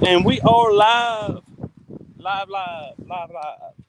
And we are live, live, live, live, live.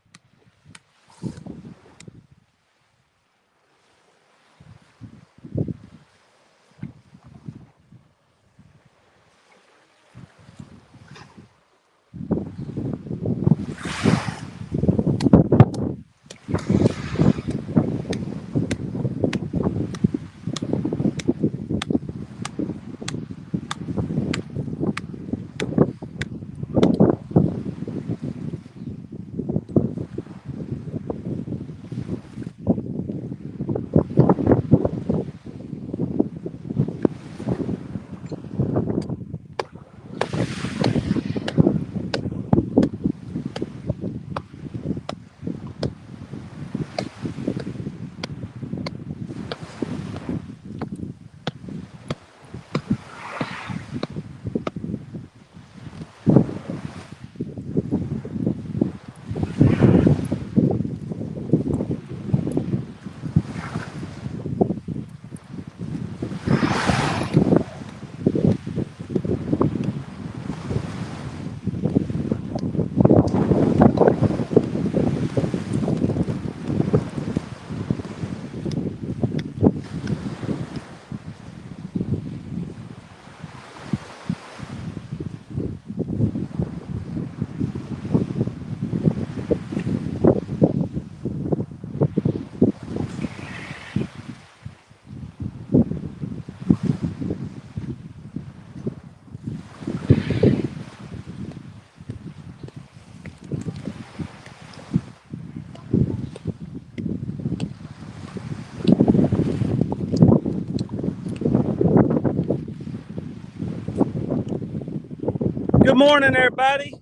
Good morning, everybody.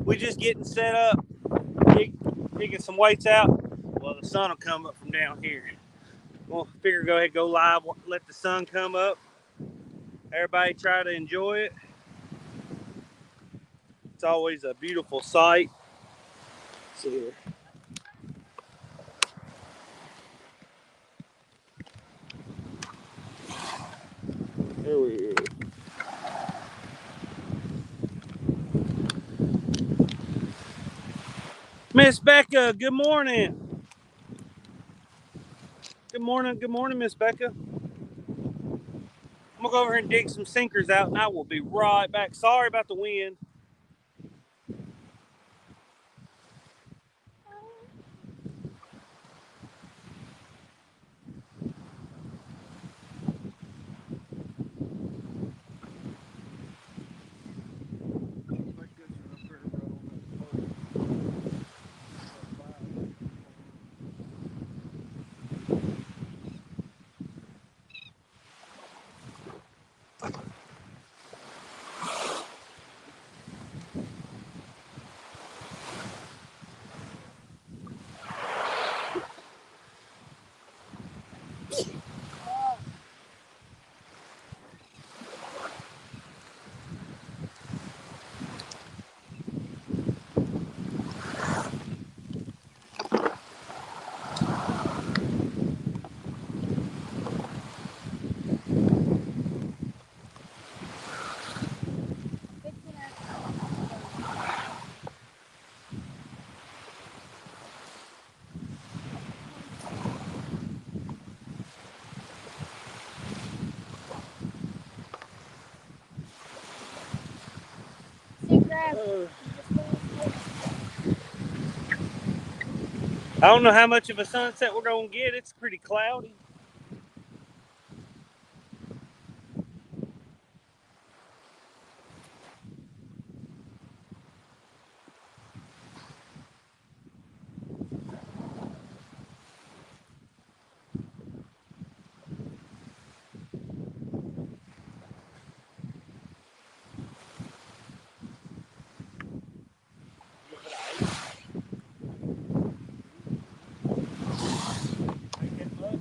We just getting set up, digging some weights out. Well, the sun will come up from down here. We'll figure go ahead, go live, let the sun come up. Everybody try to enjoy it. It's always a beautiful sight. Let's see here. There we go. Miss Becca, good morning. Good morning, Miss Becca. I'm gonna go over here and dig some sinkers out, and I will be right back. Sorry about the wind. I don't know how much of a sunset we're gonna get. It's pretty cloudy. Ain't that much.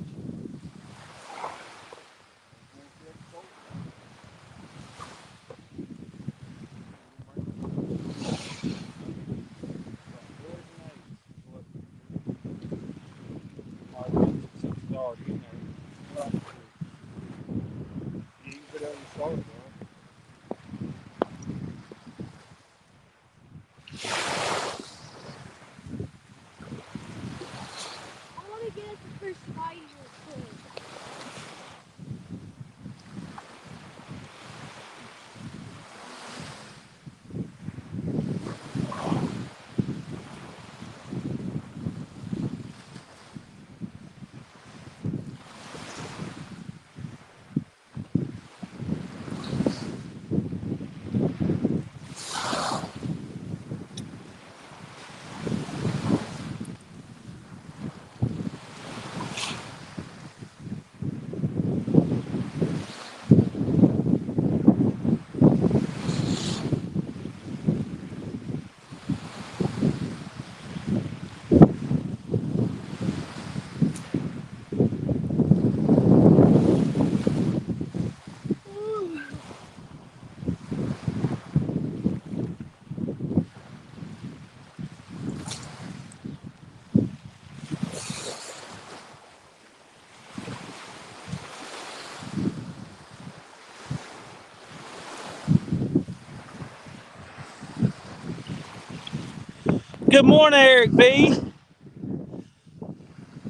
Good morning, Eric B.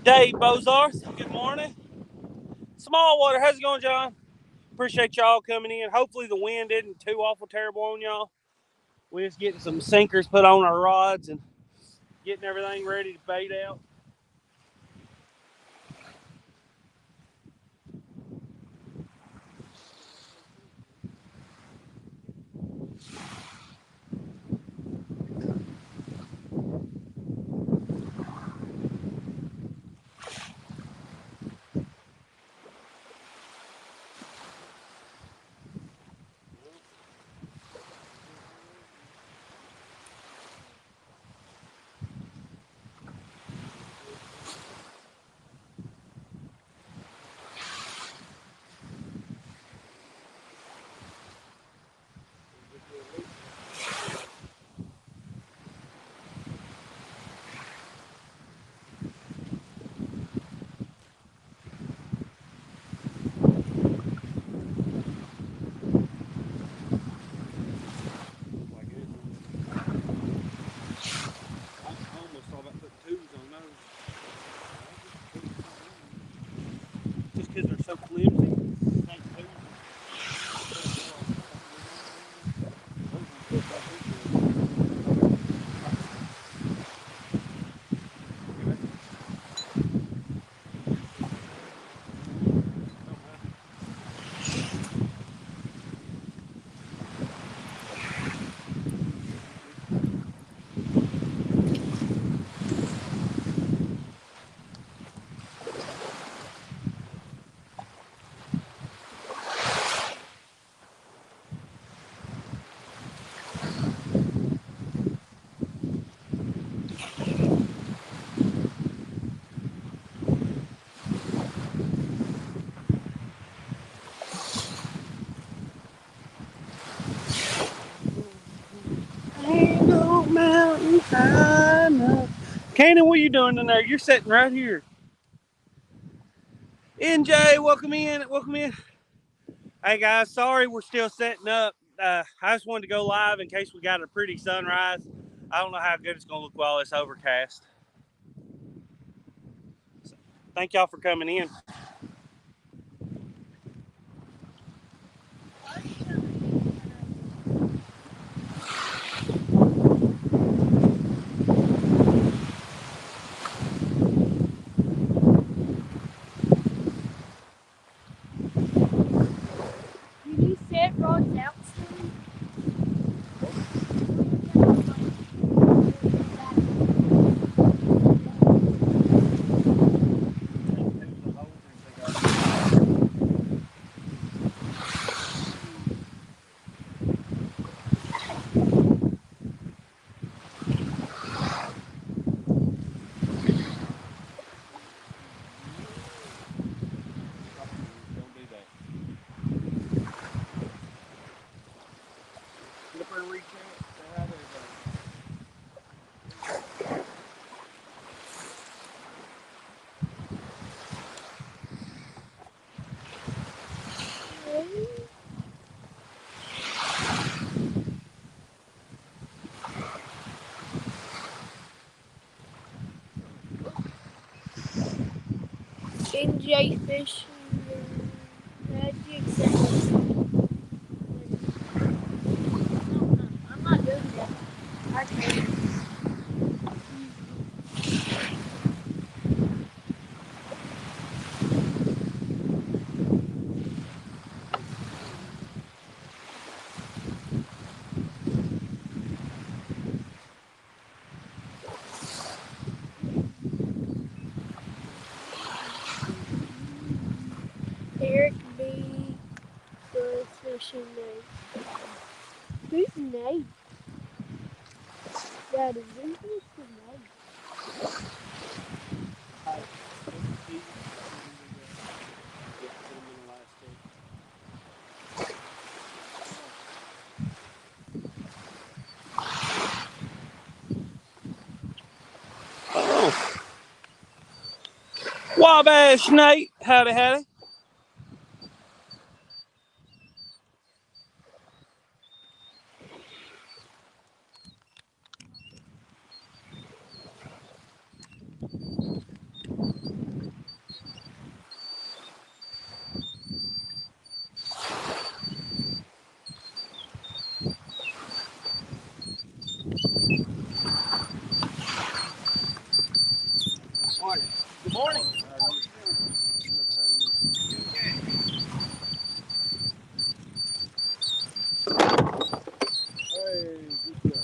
Dave Bozarth, good morning. Smallwater, how's it going, John? Appreciate y'all coming in. Hopefully the wind isn't too awful terrible on y'all. We're just getting some sinkers put on our rods and getting everything ready to bait out. Just because they're so flimsy. Ain't no mountain high enough. Kanan, what are you doing in there? You're sitting right here. NJ, welcome in. Welcome in. Hey guys, sorry we're still setting up. I just wanted to go live in case we got a pretty sunrise. I don't know how good it's gonna look while it's overcast. So, thank y'all for coming in. Did you set rods out soon? NJ fishing. Magic I'm not doing that. I can't. Eric B. Good fishing Nate. Who's Nate? Daddy, who's Nate? Oh. Wabash Nate, howdy howdy. Morning. Good morning. Hey, good job.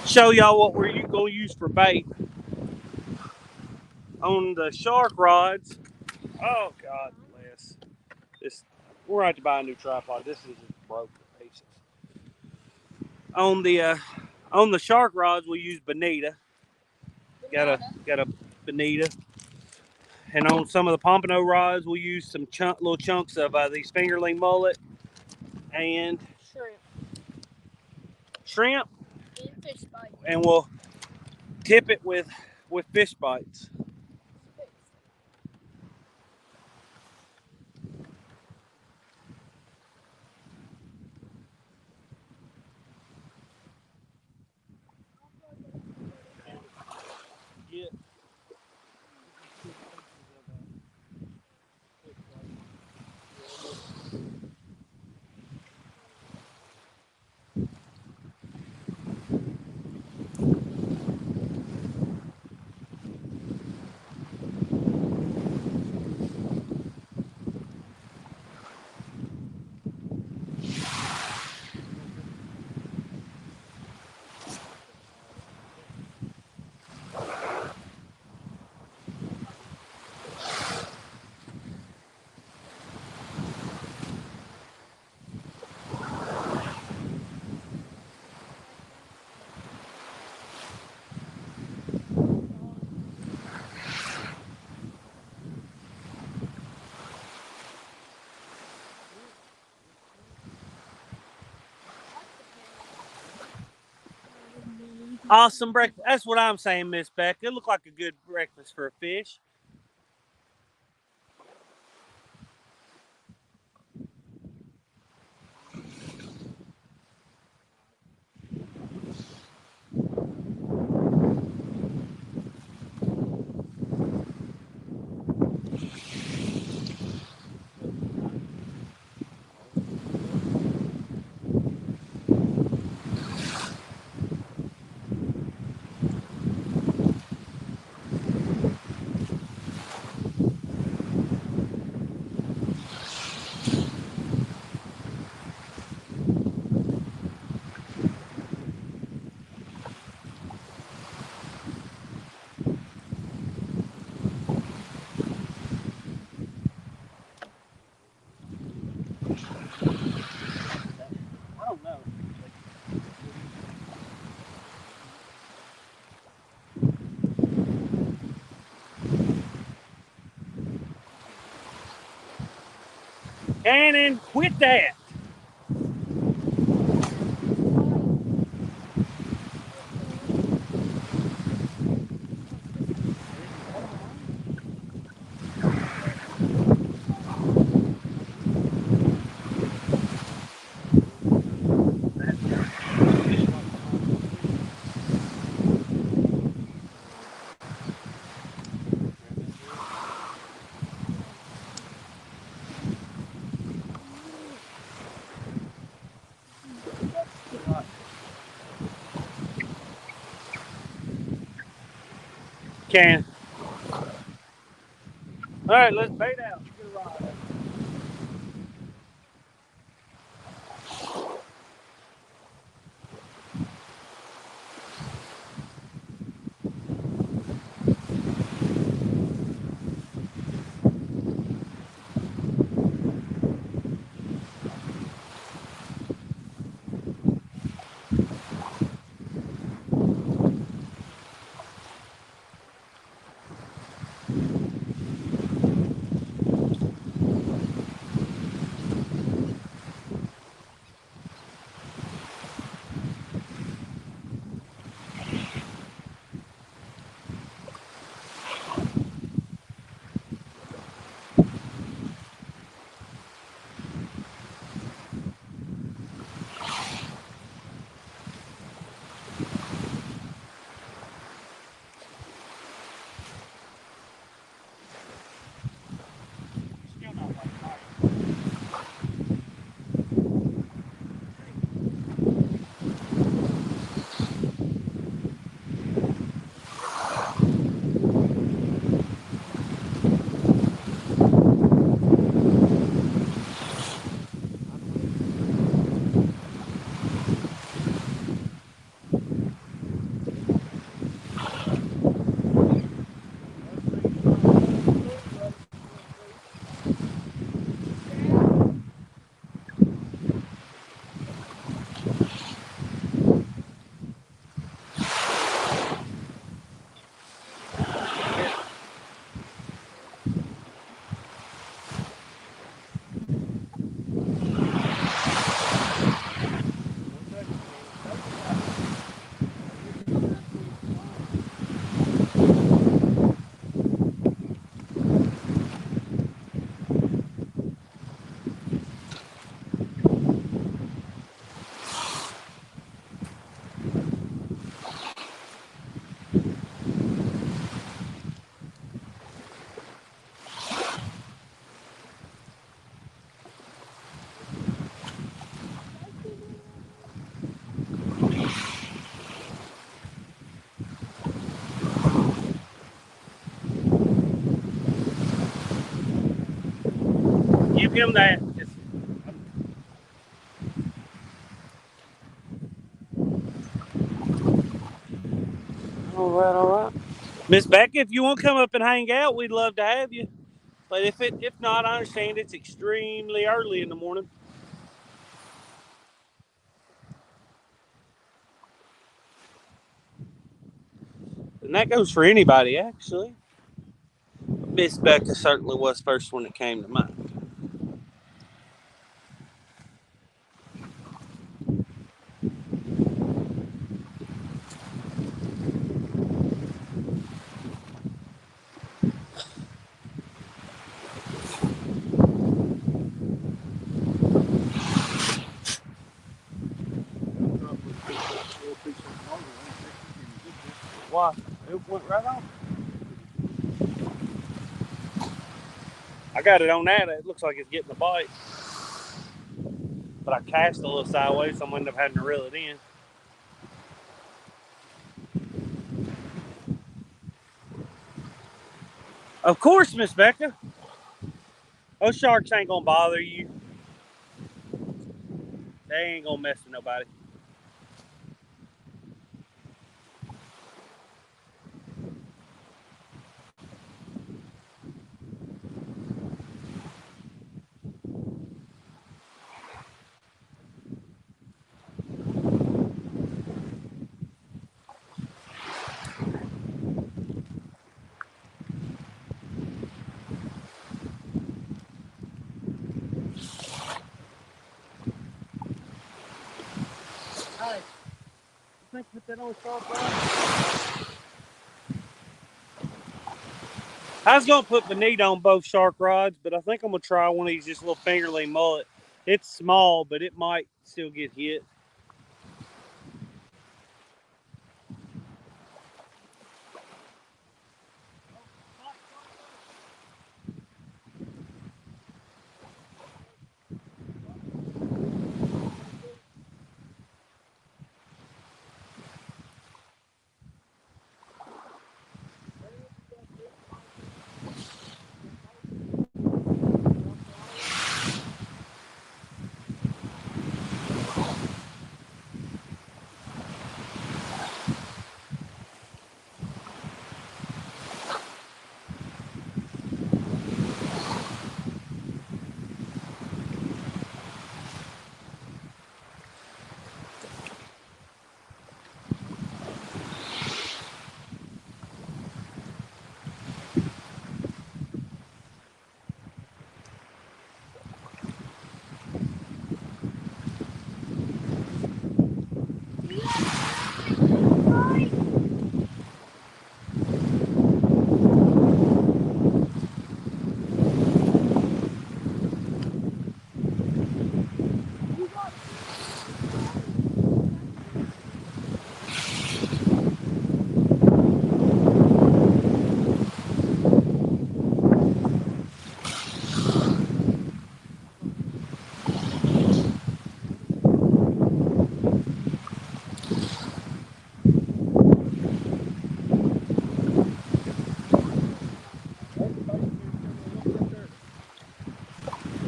Show y'all what we're gonna use for bait on the shark rods. Oh God bless. This we're going to have to buy a new tripod. This is just broke to pieces. On the shark rods we use bonita. Got a bonita. And on some of the pompano rods we use some little chunks of these fingerling mullet and shrimp, And fish bite. and we'll tip it with fish bites. Yeah. Awesome breakfast. That's what I'm saying, Miss Beck. It looked like a good breakfast for a fish. I don't know. Cannon, quit that. Can. All right, let's bait out. Get a rod out. him that. All right, all right. Miss Becca, if you want to come up and hang out, we'd love to have you. But if not, I understand it's extremely early in the morning. And that goes for anybody, actually. Miss Becca certainly was the first one that came to mind. Why? It went right on. I got it on that. It looks like it's getting a bite. But I cast a little sideways, so I'm going to end up having to reel it in. Of course, Miss Becca. Those sharks ain't going to bother you. They ain't going to mess with nobody. Hey, you think put that on shark rod? I was going to put bonita on both shark rods, but I think I'm going to try one of these just little fingerling mullet. It's small, but it might still get hit.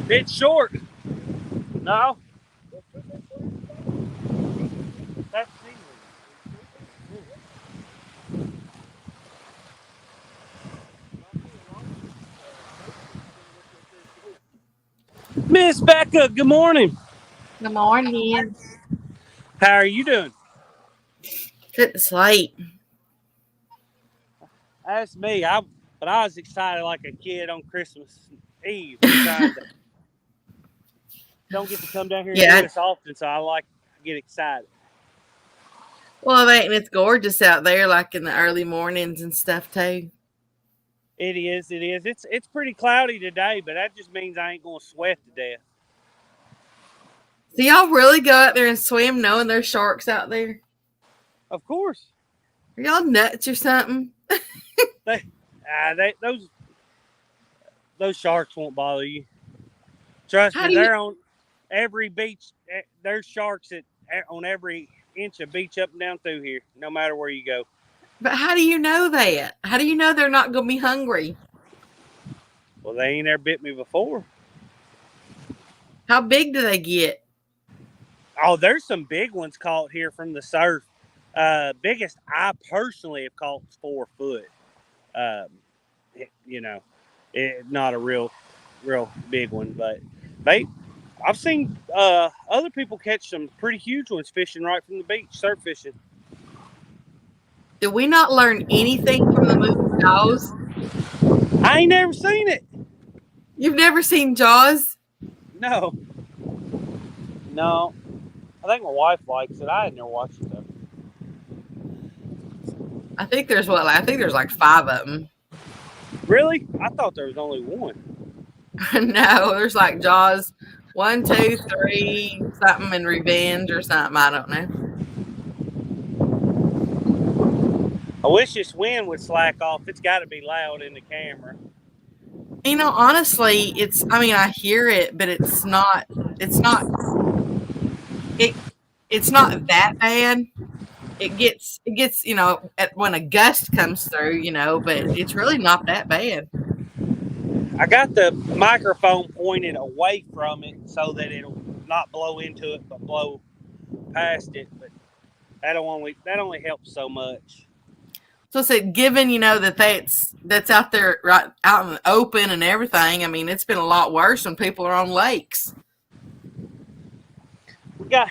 It's short. No. That's Miss Becca, good morning. Good morning. How are you doing? Couldn't sleep. That's me. But I was excited like a kid on Christmas Eve. Trying to don't get to come down here and do Yeah. this often, so I get excited. Well, ain't it's gorgeous out there, like in the early mornings and stuff too. It is. It is. It's pretty cloudy today, but that just means I ain't gonna sweat to death. So y'all really go out there and swim knowing there's sharks out there? Of course. Are y'all nuts or something? They those sharks won't bother you. Trust How me, do you they're on every beach. There's sharks on every inch of beach up and down through here, no matter where you go. but how do you know that? How do you know they're not gonna be hungry? Well, they ain't ever bit me before. How big do they get? Oh, there's some big ones caught here from the surf. Biggest I personally have caught is 4 foot. Um, you know, not a real big one, but they. I've seen other people catch some pretty huge ones fishing right from the beach, surf fishing. Did we not learn anything from the movie Jaws? I ain't never seen it. You've never seen Jaws? No. I think my wife likes it. I had never watched it though. I think there's like 5 of them. Really? I thought there was only one. No, there's like Jaws 1, 2, 3, something, and Revenge or something. I don't know. I wish this wind would slack off. It's got to be loud in the camera. Honestly, I hear it, but it's not that bad. It gets, when a gust comes through, but it's really not that bad. I got the microphone pointed away from it so that it'll not blow into it, but blow past it. But that only helps so much. So I said, given that's out there right out in the open and everything. I mean, it's been a lot worse when people are on lakes. We got,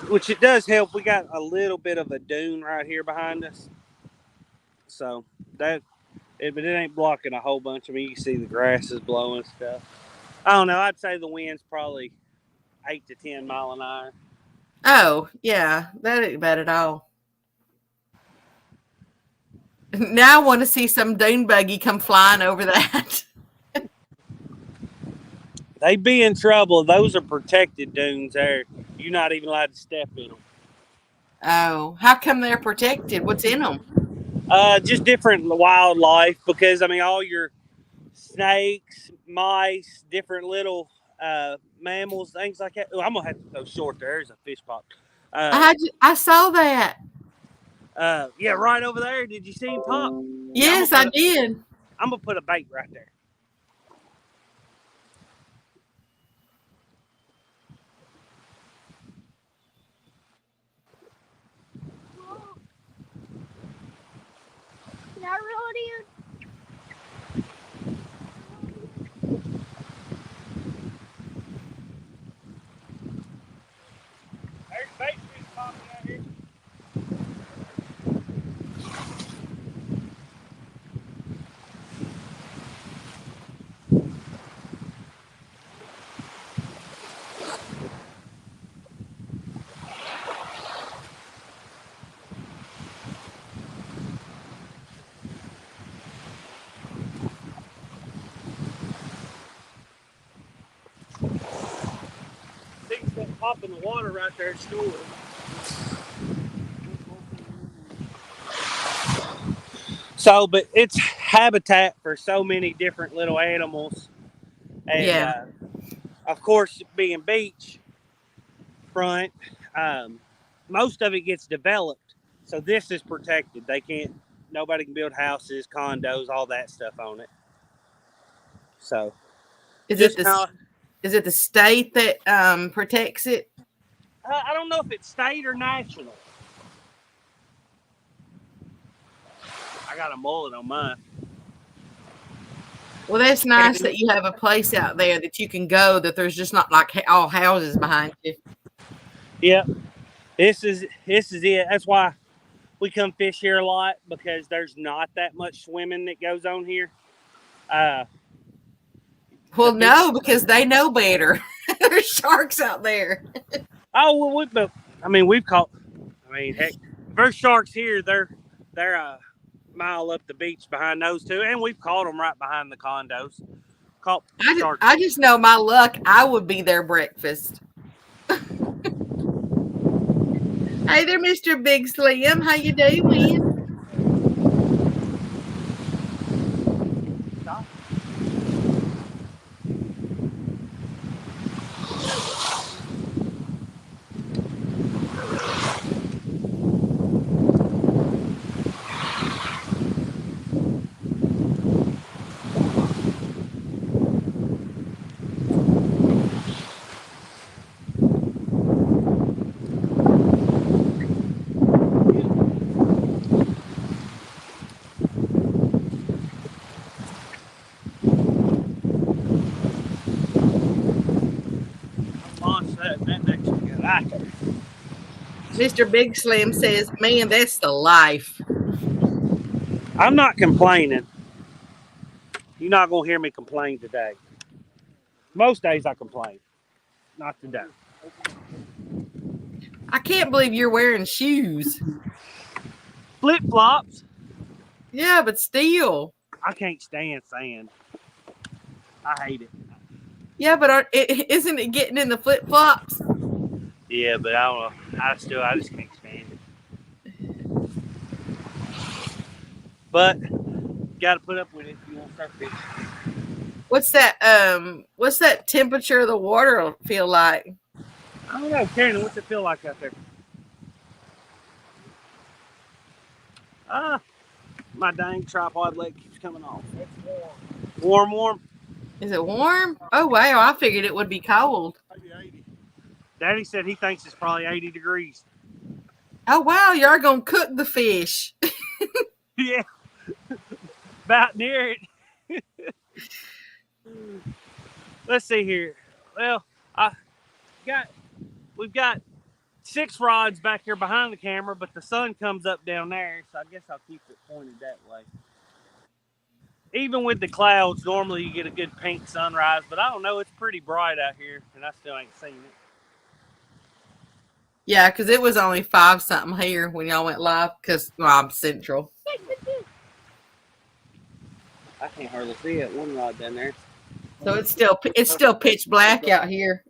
which it does help. We got a little bit of a dune right here behind us, so but it ain't blocking a whole bunch. I mean, you can see the grass is blowing stuff. I don't know. I'd say the wind's probably 8 to 10 mile an hour. Oh yeah, that ain't bad at all. Now I want to see some dune buggy come flying over that. They'd be in trouble. Those are protected dunes there. You're not even allowed to step in them. Oh, how come they're protected? What's in them? Just different wildlife, because all your snakes, mice, different little mammals, things like that. Oh, I'm gonna have to go short there. There's a fish pop. I saw that. Yeah, right over there. Did you see him pop? Yes, I did. I'm gonna put a bait right there. Can I reel it in? There's bait fish popping out here. Things that pop in the water right there stored. So, but it's habitat for so many different little animals. And, Yeah. Of course, being beach front, most of it gets developed. So this is protected. Nobody can build houses, condos, all that stuff on it. So, Is it the state that protects it? I don't know if it's state or national. I got a mullet on mine. Well, that's nice that you have a place out there that you can go, that there's just not like all houses behind you. Yeah, this is it. That's why we come fish here a lot, because there's not that much swimming that goes on here. Well, no, because they know better. There's sharks out there. Oh, well, we've caught. Heck, first sharks here. They're a mile up the beach behind those two, and we've caught them right behind the condos. Caught sharks. I just know my luck. I would be their breakfast. Hey there, Mr. Big Slim. How you doing? Mr. Big Slim says, man, that's the life. I'm not complaining. You're not gonna hear me complain today. Most days I complain. Not today. I can't believe you're wearing shoes. Flip flops. Yeah, but still. I can't stand sand. I hate it. Yeah, but isn't it getting in the flip flops? Yeah, but I don't know. I just can't stand it. But gotta put up with it if you want to start fishing. What's that temperature of the water feel like? I don't know, Karen, what's it feel like out there? My dang tripod leg keeps coming off. It's warm. Warm. Is it warm? Oh wow, I figured it would be cold. Maybe 80. Daddy said he thinks it's probably 80 degrees. Oh wow, you're gonna cook the fish. Yeah. About near it. Let's see here. Well, we've got 6 rods back here behind the camera, but the sun comes up down there, so I guess I'll keep it pointed that way. Even with the clouds, normally you get a good pink sunrise, but I don't know, it's pretty bright out here, and I still ain't seen it. Yeah, because it was only 5 something here when y'all went live. Because I'm Central. I can't hardly see it. One rod down there. So it's still pitch black out here.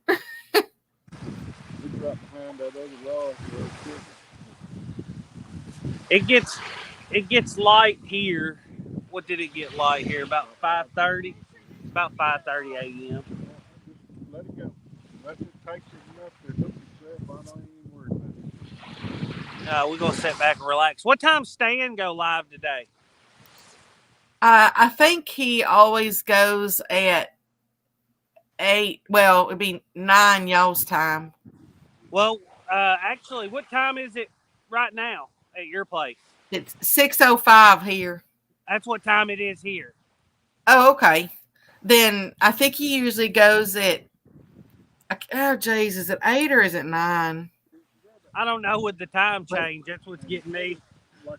It gets light here. What did it get light here? About 5:30. About 5:30 a.m. Let it go. Let it take enough to hook itself. I don't even worry about it. We're gonna sit back and relax. What time Stan go live today? I think he always goes at 8. Well, it'd be 9 y'all's time. Well, actually, what time is it right now at your place? It's 6:05 here. That's what time it is here. Oh, okay. Then I think he usually goes at. Oh, geez, is it 8 or is it 9? I don't know with the time change. That's what's getting me.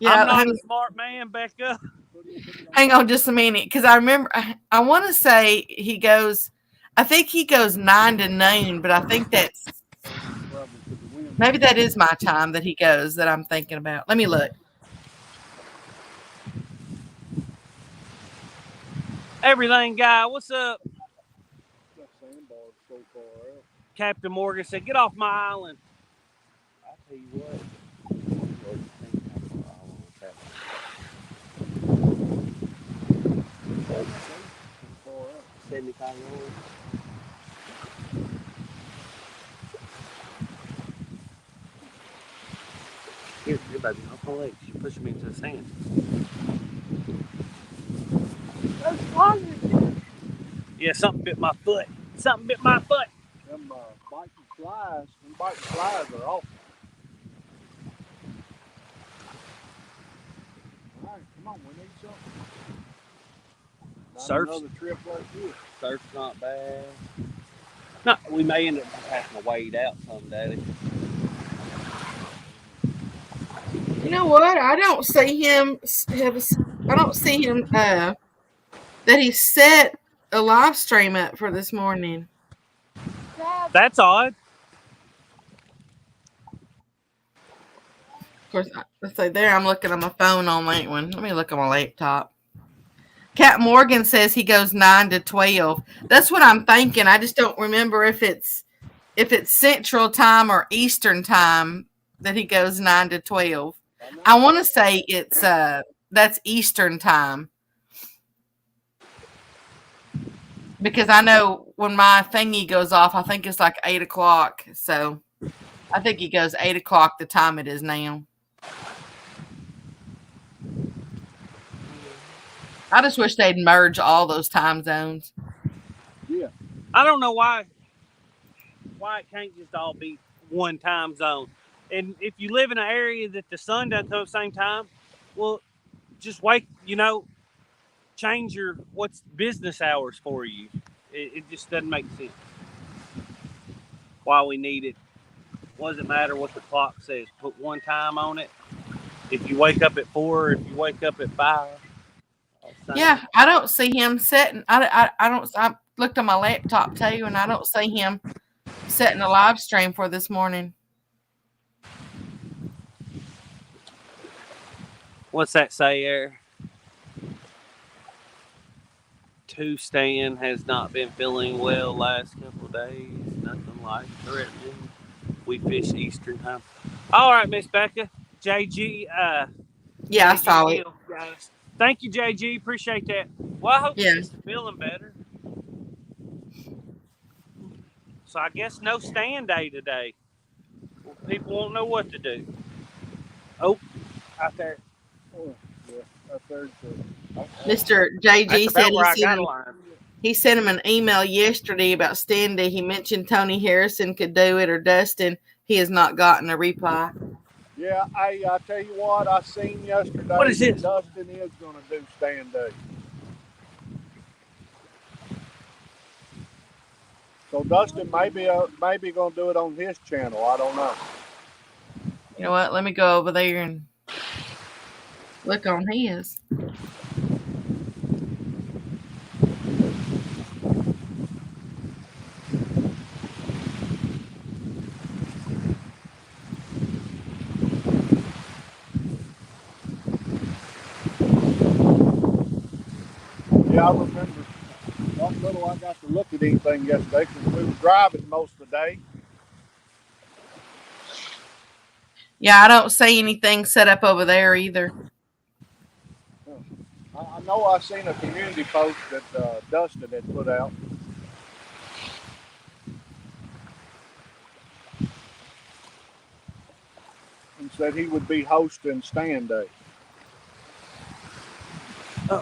Yeah, I'm not a smart man, Becca. Hang on just a minute, because I remember. I want to say he goes. I think he goes 9 to noon, but I think that's maybe that is my time that he goes that I'm thinking about. Let me look. Everything guy, what's up? That sandbar's so far out. Captain Morgan said, "Get off my island." I'll tell you what. Far out. 75 years. Here, baby, off my legs. You're pushing me into the sand. Those flies Yeah, something bit my foot. Something bit my foot. Them biting flies are awful. All right, come on, we need something. Not Surf's- another trip like this. Surf's not bad. No, we may end up having to wade out some, Daddy. You know what? I don't see him. I don't see him. That he set a live stream up for this morning. That's odd. Of course, let's say there. I'm looking at my phone on that one. Let me look at my laptop. Cat Morgan says he goes 9 to 12. That's what I'm thinking. I just don't remember if it's Central Time or Eastern Time that he goes 9 to 12. I want to say it's that's Eastern Time. Because I know when my thingy goes off, I think it's like 8 o'clock. So I think he goes 8 o'clock the time it is now. I just wish they'd merge all those time zones. Yeah. I don't know why it can't just all be one time zone. And if you live in an area that the sun doesn't come at the same time, well, just wait, change your what's business hours for you. It just doesn't make sense why we need it What does it matter what the clock says? Put one time on it. If you wake up at 4, if you wake up at 5. Yeah, I don't see him setting. I don't. I looked on my laptop too, and I don't see him setting a live stream for this morning. What's that say there? 2 Stan has not been feeling well last couple of days. Nothing like threatening. We fish Eastern time. All right, Miss Becca. JG. Yeah, I JG saw it. Hill, guys. Thank you, JG. Appreciate that. Well, I hope Yeah. she's feeling better. So I guess no stand day today. Well, people won't know what to do. Oh, out there. Oh, yeah, up there. Mr. JG That's said about where I got a line. he sent him an email yesterday about stand day. He mentioned Tony Harrison could do it or Dustin. He has not gotten a reply. Yeah, I tell you what, I seen yesterday. What is this? Dustin is going to do stand day. So Dustin maybe going to do it on his channel. I don't know. You know what? Let me go over there and look on his. Yeah, I remember. Not little I got to look at anything yesterday because we were driving most of the day. Yeah, I don't see anything set up over there either. I know I seen a community post that Dustin had put out. And said he would be hosting stand day.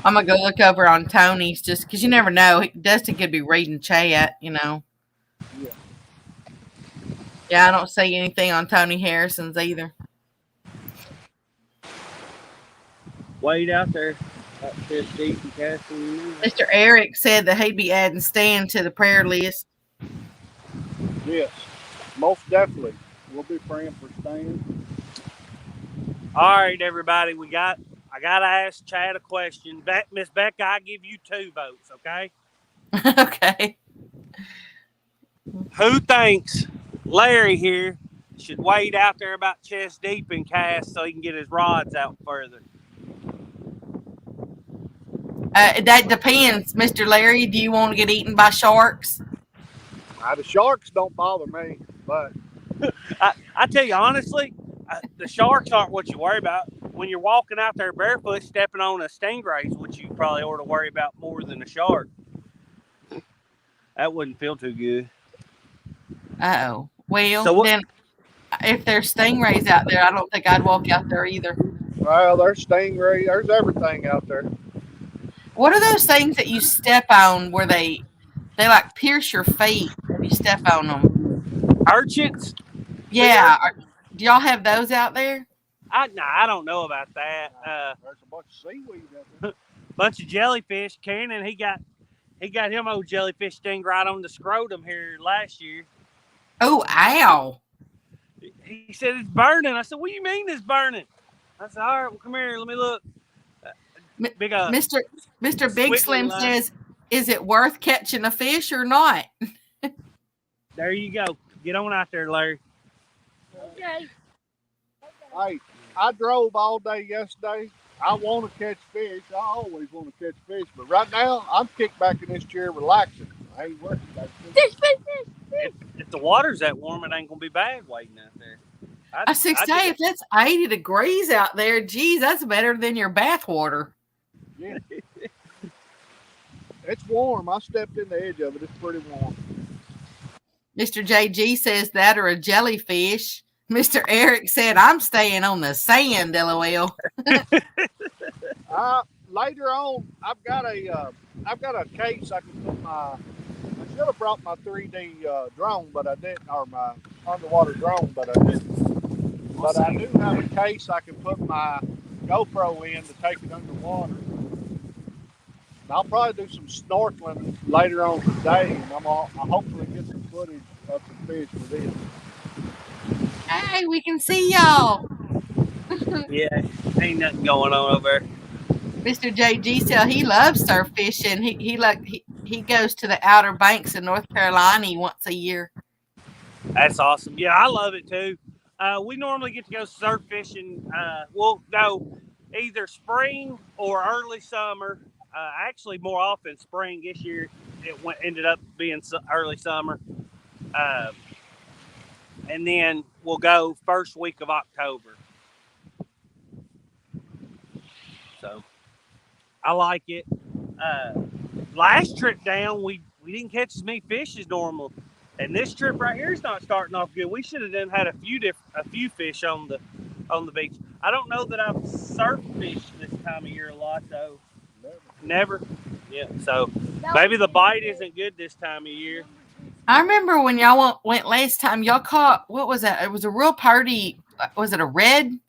I'm gonna go look over on Tony's just because you never know. Dustin could be reading chat, you know. Yeah. Yeah, I don't see anything on Tony Harrison's either. Wade out there. Up there, deep and casting. Mr. Eric said that he'd be adding Stan to the prayer list. Yes, most definitely. We'll be praying for Stan. All right, everybody. I gotta ask Chad a question. Miss Becca, I give you 2 votes, okay? Okay. Who thinks Larry here should wade out there about chest deep and cast so he can get his rods out further? That depends, Mr. Larry. Do you want to get eaten by sharks? The sharks don't bother me, but I tell you honestly, the sharks aren't what you worry about. When you're walking out there barefoot, stepping on a stingray is what you probably ought to worry about more than a shark. That wouldn't feel too good. Oh. Well, So then if there's stingrays out there, I don't think I'd walk out there either. well, there's stingray, there's everything out there. What are those things that you step on where they like pierce your feet if you step on them? Urchins? Yeah. Do y'all have those out there? I don't know about that. There's a bunch of seaweed out there. Bunch of jellyfish. Cannon, he got him old jellyfish sting right on the scrotum here last year. Oh, ow. He said it's burning. I said, what do you mean it's burning? I said, all right, well, come here. Let me look. Big Mr. Big squiggly Slim line. says, is it worth catching a fish or not? There you go. Get on out there, Larry. Okay. Hey, I drove all day yesterday. I want to catch fish. I always want to catch fish, but right now I'm kicked back in this chair relaxing. I ain't working back there. Fish. If the water's that warm, it ain't gonna be bad waiting out there. I say, if that's 80 degrees out there, geez, that's better than your bath water. Yeah. It's warm. I stepped in the edge of it. It's pretty warm. Mr. JG says that or a jellyfish. Mr. Eric said, I'm staying on the sand, LOL. Later on, I've got a case I can put I should have brought my 3D drone, but I didn't, or my underwater drone, but I didn't. But I do have a case I can put my GoPro in to take it underwater. And I'll probably do some snorkeling later on today, and I'll hopefully get some footage of some fish with it. Hey, we can see y'all. Yeah, ain't nothing going on over there. Mr. JG said he loves surf fishing. He goes to the Outer Banks in North Carolina once a year. That's awesome. Yeah, I love it too. We normally get to go surf fishing. We'll go either spring or early summer. Actually, more often spring. This year, ended up being early summer. And then we'll go first week of October. So I like it. Last trip down, we didn't catch as many fish as normal, and this trip right here is not starting off good. We should have had a few fish on the beach. I don't know that I've surf fished this time of year a lot though. Never. Yeah. So maybe the bite isn't good this time of year. I remember when y'all went last time. Y'all caught, what was that? It was a real pretty. Was it a red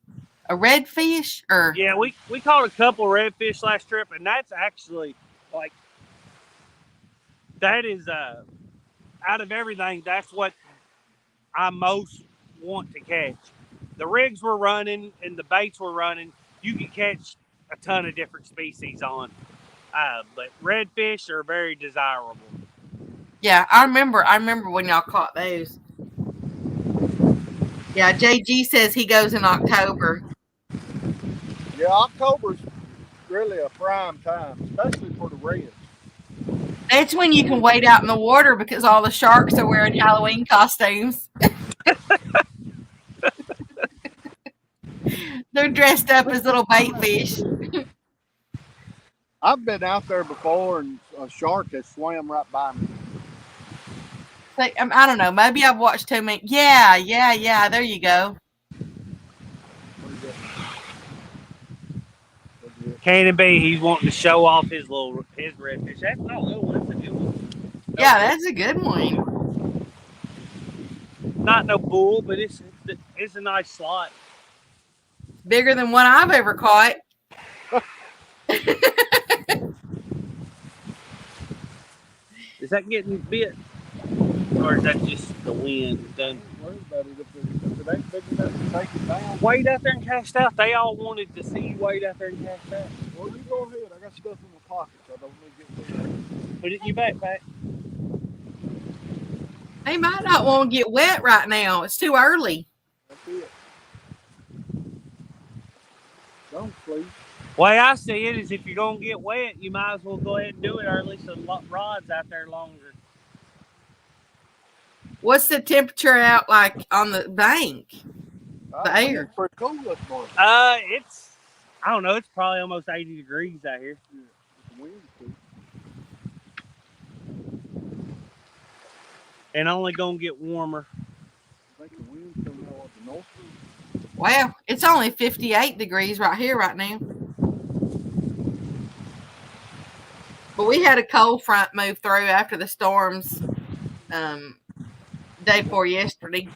fish or? Yeah, we caught a couple redfish last trip, and that's actually like that is out of everything, that's what I most want to catch. The rigs were running and the baits were running. You can catch a ton of different species on, but redfish are very desirable. Yeah, I remember when y'all caught those. Yeah, JG says he goes in October. Yeah, October's really a prime time, especially for the reds. That's when you can wade out in the water because all the sharks are wearing Halloween costumes. They're dressed up as little bait fish. I've been out there before, and a shark has swam right by me. Like, I don't know. Maybe I've watched too many. Yeah. There you go. Cannon B, he's wanting to show off his redfish. That's not a little one, that's a good one. Yeah, that's a good one. Not no bull, but it's a nice slot. Bigger than one I've ever caught. Is that getting bit? Or is that just the wind? Done. If it ain't big enough to take it down. Wade out there and cast out. They all wanted to see you wade out there and cast out. Well, you go ahead. I got stuff in my pocket, so I don't need to get wet. Put it in your backpack. They might not want to get wet right now. It's too early. That's it. Don't please. Way I see it is if you're going to get wet, you might as well go ahead and do it early so the rod's out there longer. What's the temperature out like on the bank? The air. It's pretty cool this morning. It's, I don't know, it's probably almost 80 degrees out here. Yeah, the wind's cool. And only going to get warmer. I think the wind's coming out of the north. Well, it's only 58 degrees right here right now. But we had a cold front move through after the storms day before yesterday.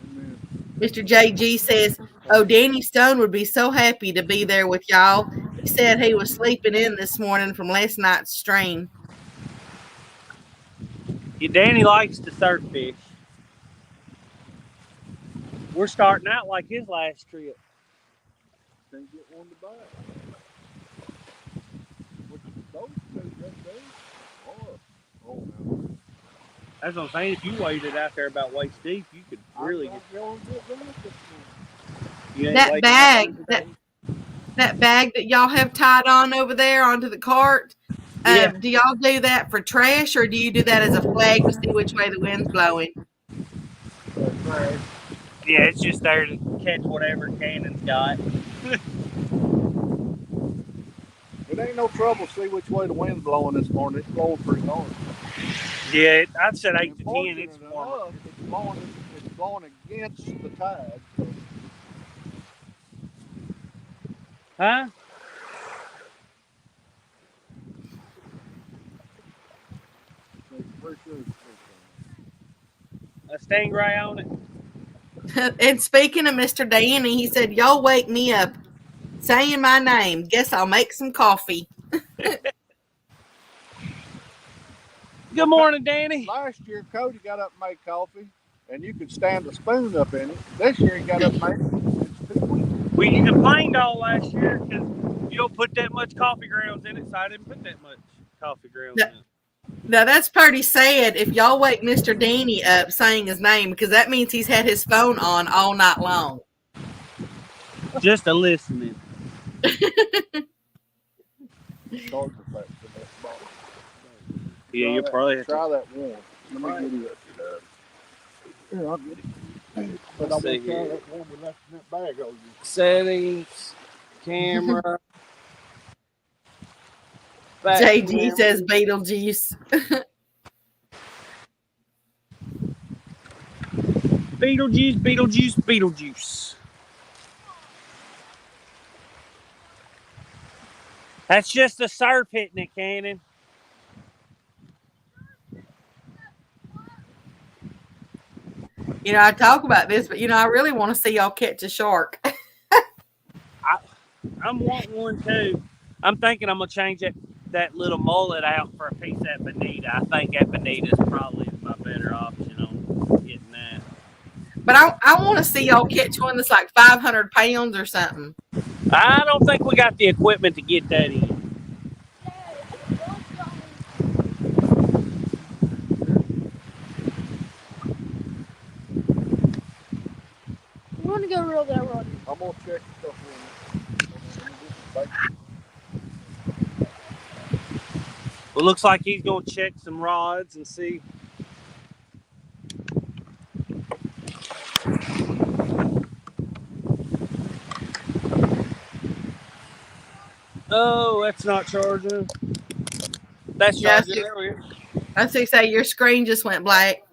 Amen. Mr. JG says, "Oh, Danny Stone would be so happy to be there with y'all. He said he was sleeping in this morning from last night's stream." Yeah, Danny likes to surf fish. We're starting out like his last trip. Can't get one to buy. Those two, oh, no. That's what I'm saying. If you waded out there about waist deep, you could really get. That bag that y'all have tied on over there onto the cart, Yeah. do y'all do that for trash or do you do that as a flag to see which way the wind's blowing? Yeah, it's just there to catch whatever Cannon's got. It ain't no trouble to see which way the wind's blowing this morning. It's blowing pretty hard. Yeah, I'd said 8 to 10. It's warmer. It's blowing against the tide. Huh? A stingray on it. And speaking of Mr. Danny, he said, "Y'all wake me up saying my name. Guess I'll make some coffee." Good morning, Danny. Last year, Cody got up and made coffee. and you could stand a spoon up in it. This year he got up made it. It's too weak. We complained all last year because you don't put that much coffee grounds in it, so I didn't put that much coffee grounds in it. Now that's pretty sad if y'all wake Mr. Danny up saying his name, because that means he's had his phone on all night long. Just a listening. Charger pack for that bottle. Yeah, you'll probably have to. Try that one. Let me get it. Here, I'll get it. But I'm see gonna try here. that one we left in that bag over there. Settings, camera. back JG camera. says Beetlejuice. Beetlejuice, Beetlejuice, Beetlejuice. That's just a surf hitting it, Cannon. You know, I talk about this, but I really want to see y'all catch a shark. I'm wanting one too. I'm thinking I'm gonna change that little mullet out for a piece at Bonita. I think that Bonita is probably my better option on getting that. But I want to see y'all catch one that's like 500 pounds or something. I don't think we got the equipment to get that in. I'm gonna go reel that rod. I'm gonna check the stuff in. Well, looks like he's gonna check some rods and see. Oh, that's not charging. That's Yes, charging. There we go. I see. Say your screen just went black.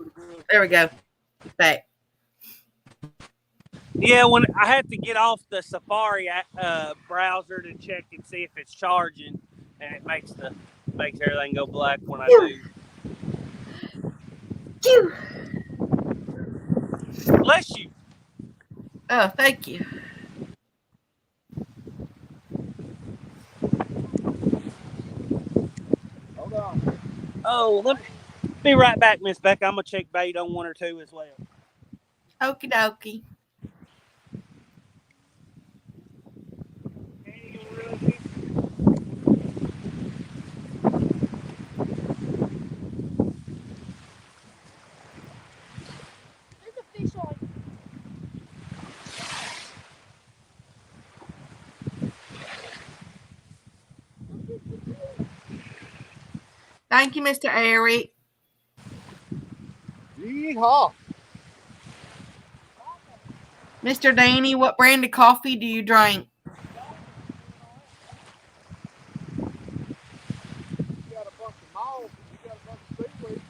There we go. It's back. Yeah, when I had to get off the Safari browser to check and see if it's charging, and it makes everything go black when I do. Phew. Bless you. Oh, thank you. Hold on. Oh, let me be right back, Miss Becca. I'm gonna check bait on 1 or 2 as well. Okie dokie. There's a fish on. Thank you, Mr. Eric. Yeehaw. Mr. Danny, what brand of coffee do you drink? You got a bunch of malls, you got a bunch of seaweed.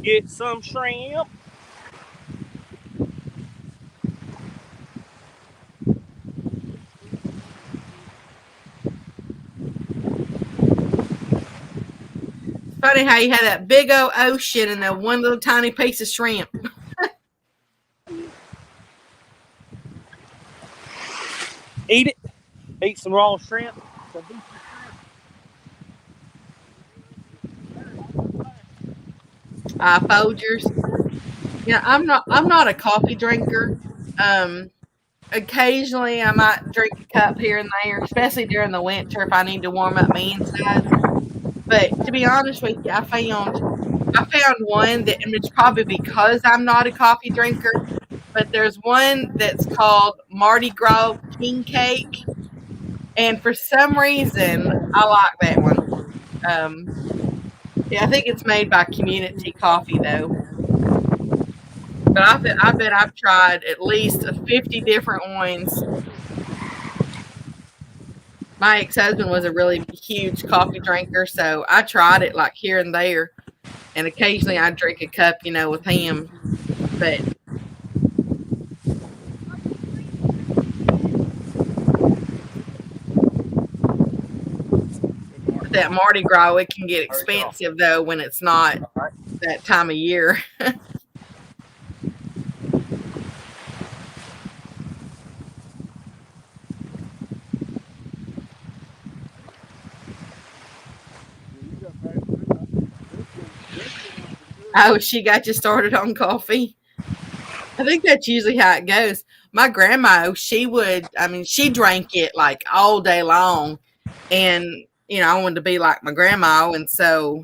Get some shrimp. Funny how you had that big old ocean and that one little tiny piece of shrimp. Eat it. Eat some raw shrimp. Folgers. Yeah, I'm not a coffee drinker. Occasionally I might drink a cup here and there, especially during the winter if I need to warm up my inside. But to be honest with you, I found one that, and it's probably because I'm not a coffee drinker, but there's one that's called Mardi Gras King Cake, and for some reason I like that one. Yeah, I think it's made by Community Coffee though. But I bet I've tried at least 50 different ones. My ex-husband was a really huge coffee drinker, so I tried it like here and there. And occasionally I'd drink a cup, with him. But that Mardi Gras, it can get expensive though when it's not that time of year. Oh, she got you started on coffee. I think that's usually how it goes. My grandma, she drank it like all day long. And, I wanted to be like my grandma. And so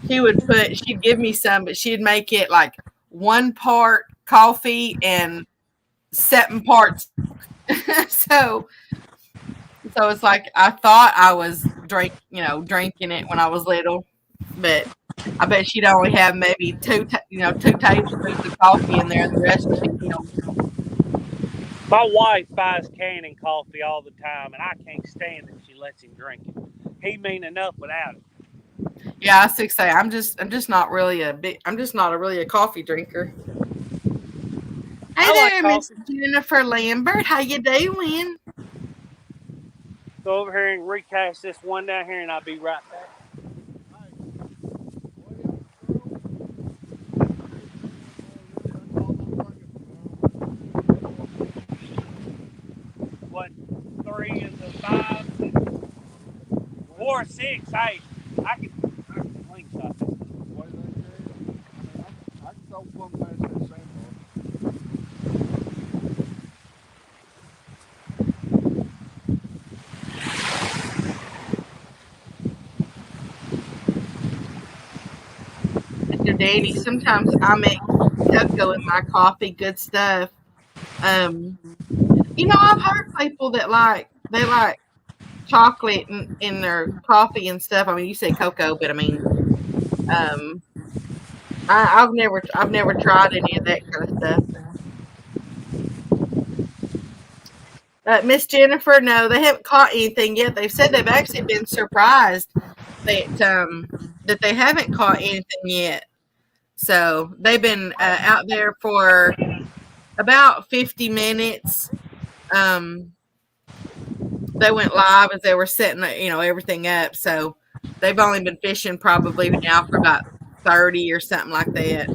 she'd give me some, but she'd make it like 1 part coffee and 7 parts. so it's like I thought I was drinking it when I was little, but I bet she'd only have maybe 2 tablespoons of coffee in there, and the rest was milk. My wife buys Cannon coffee all the time, and I can't stand it. She lets him drink it. He mean enough without it. Yeah, I was say I'm just not really a coffee drinker. Hey there, Miss Jennifer Lambert. How you doing? Go over here and recast this one down here, and I'll be right back. What, 3 and the 5, 4, 6? Hey, I can slingshot this. I can throw one past that sandbar. Mr. Daddy, sometimes I make cocoa in my coffee. Good stuff. I've heard people that they like chocolate in their coffee and stuff. I mean, you say cocoa, but I mean, I've never tried any of that kind of stuff. Miss Jennifer, no, they haven't caught anything yet. They've said they've actually been surprised that they haven't caught anything yet. So they've been out there for about 50 minutes. They went live as they were setting, everything up. So they've only been fishing probably now for about 30 or something like that.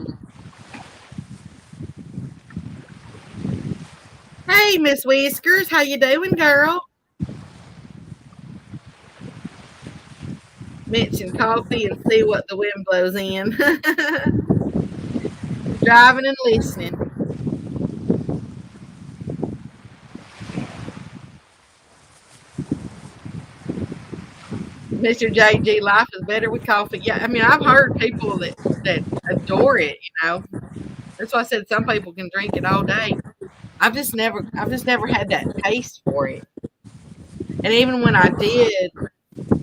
Hey, Miss Whiskers, how you doing, girl? Mention coffee and see what the wind blows in. Driving and listening. Mr. JG, life is better with coffee. Yeah, I mean, I've heard people that adore it. That's why I said some people can drink it all day. I've just never had that taste for it. And even when I did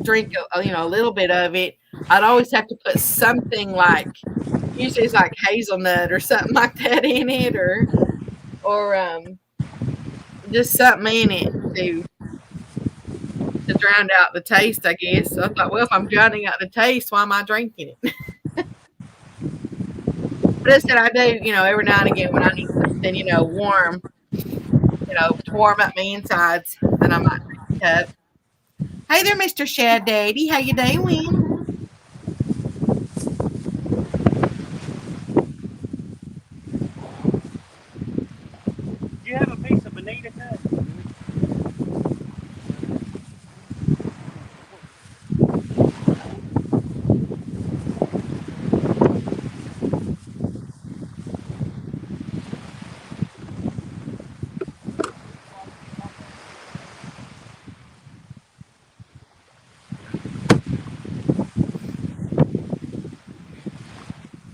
drink a little bit of it, I'd always have to put something like, usually it's like hazelnut or something like that in it, or just something in it to drown out the taste, I guess. So I thought, well, if I'm drowning out the taste, why am I drinking it? But I said I do, every now and again when I need something, warm, to warm up my insides, then I might drink a cup. Hey there, Mr. Shad Daddy. How you doing? Do you have a piece of bonita cut?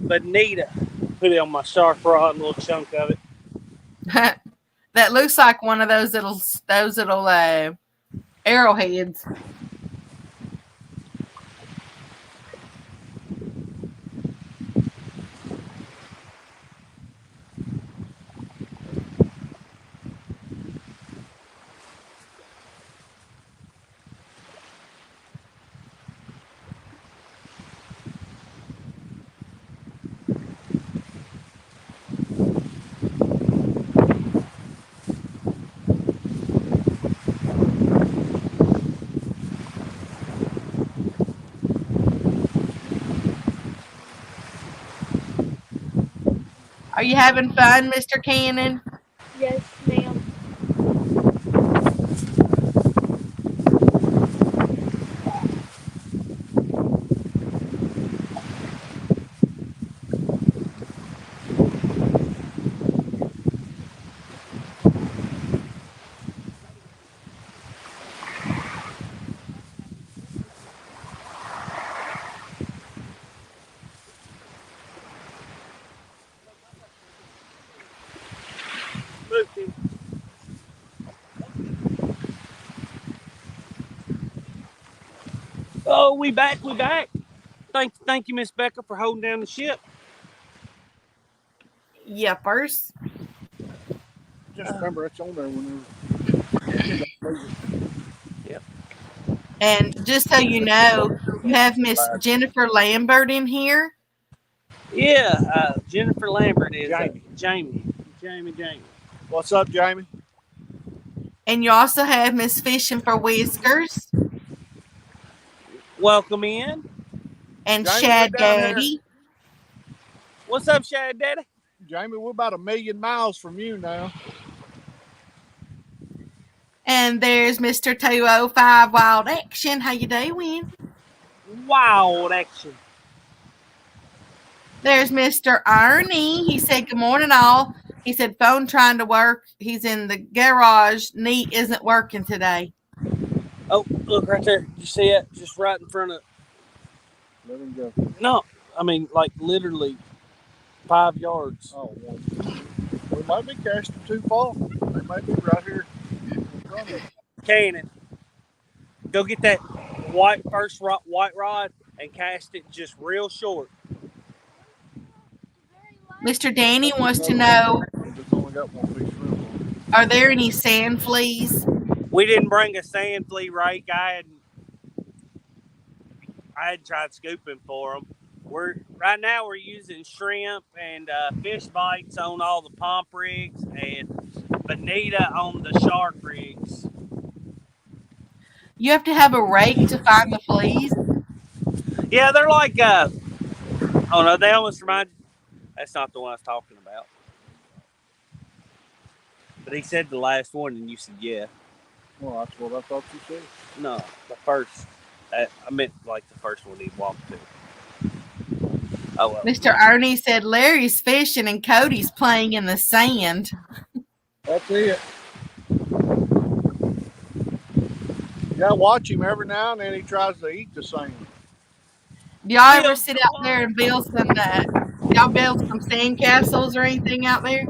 Bonita. Put it on my shark rod, a little chunk of it. That looks like one of those little arrowheads. Are you having fun, Mr. Cannon? Yes, ma'am. Look, Tim. Oh, we back. We back. Thank you, Miss Becca, for holding down the ship. Yuppers. Just remember, it's on there whenever. And just so you know, you have Miss Jennifer Lambert in here. Yeah, Jennifer Lambert is Jamie. Jamie. What's up, Jamie? And you also have Miss Fishing for Whiskers Welcome in. and Jamie, Shad we're down here. Daddy. What's up, Shad Daddy? Jamie, we're about 1,000,000 miles from you now. And there's Mr. 205 Wild Action. How you doing? Wild action. There's Mr. Ernie. He said, good morning, all. He said, phone trying to work. He's in the garage. Neat isn't working today. Oh, look right there. Did you see it? Just right in front of. Let him go. No, I mean like literally 5 yards. Oh, well, we might be casting too far. They might be right here in front of us. Cannon. Go get that white rod and cast it just real short. Mr. Danny wants to know, It's only got one piece of rim on are there any sand fleas? We didn't bring a sand flea rake. I had tried scooping for them. Right now we're using shrimp and fish bites on all the pomp rigs and bonita on the shark rigs. You have to have a rake to find the fleas. Yeah, they're like oh no, they almost remind. That's not the one I was talking about. But he said the last one, and you said yeah. Well, that's what I thought you said. No, the first. I meant like the first one he walked to. Oh well. Mr. Ernie said Larry's fishing and Cody's playing in the sand. That's it. Yeah, watch him every now and then. He tries to eat the sand. Do y'all ever sit out there and build some? Y'all build some sand castles or anything out there?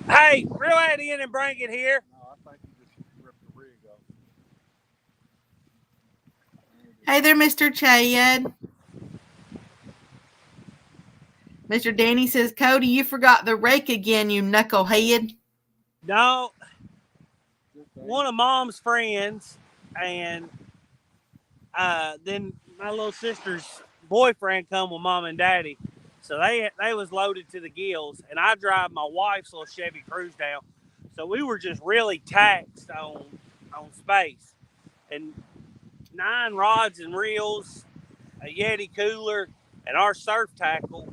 Hey, reel that in and bring it here. No, I think he just ripped the rig off. Hey there, Mr. Chad. Mr. Danny says, Cody, you forgot the rake again, you knucklehead. No, one of Mom's friends, and then my little sister's boyfriend come with Mom and Daddy. So they was loaded to the gills, and I drive my wife's little Chevy Cruze down. So we were just really taxed on space. And 9 rods and reels, a Yeti cooler, and our surf tackle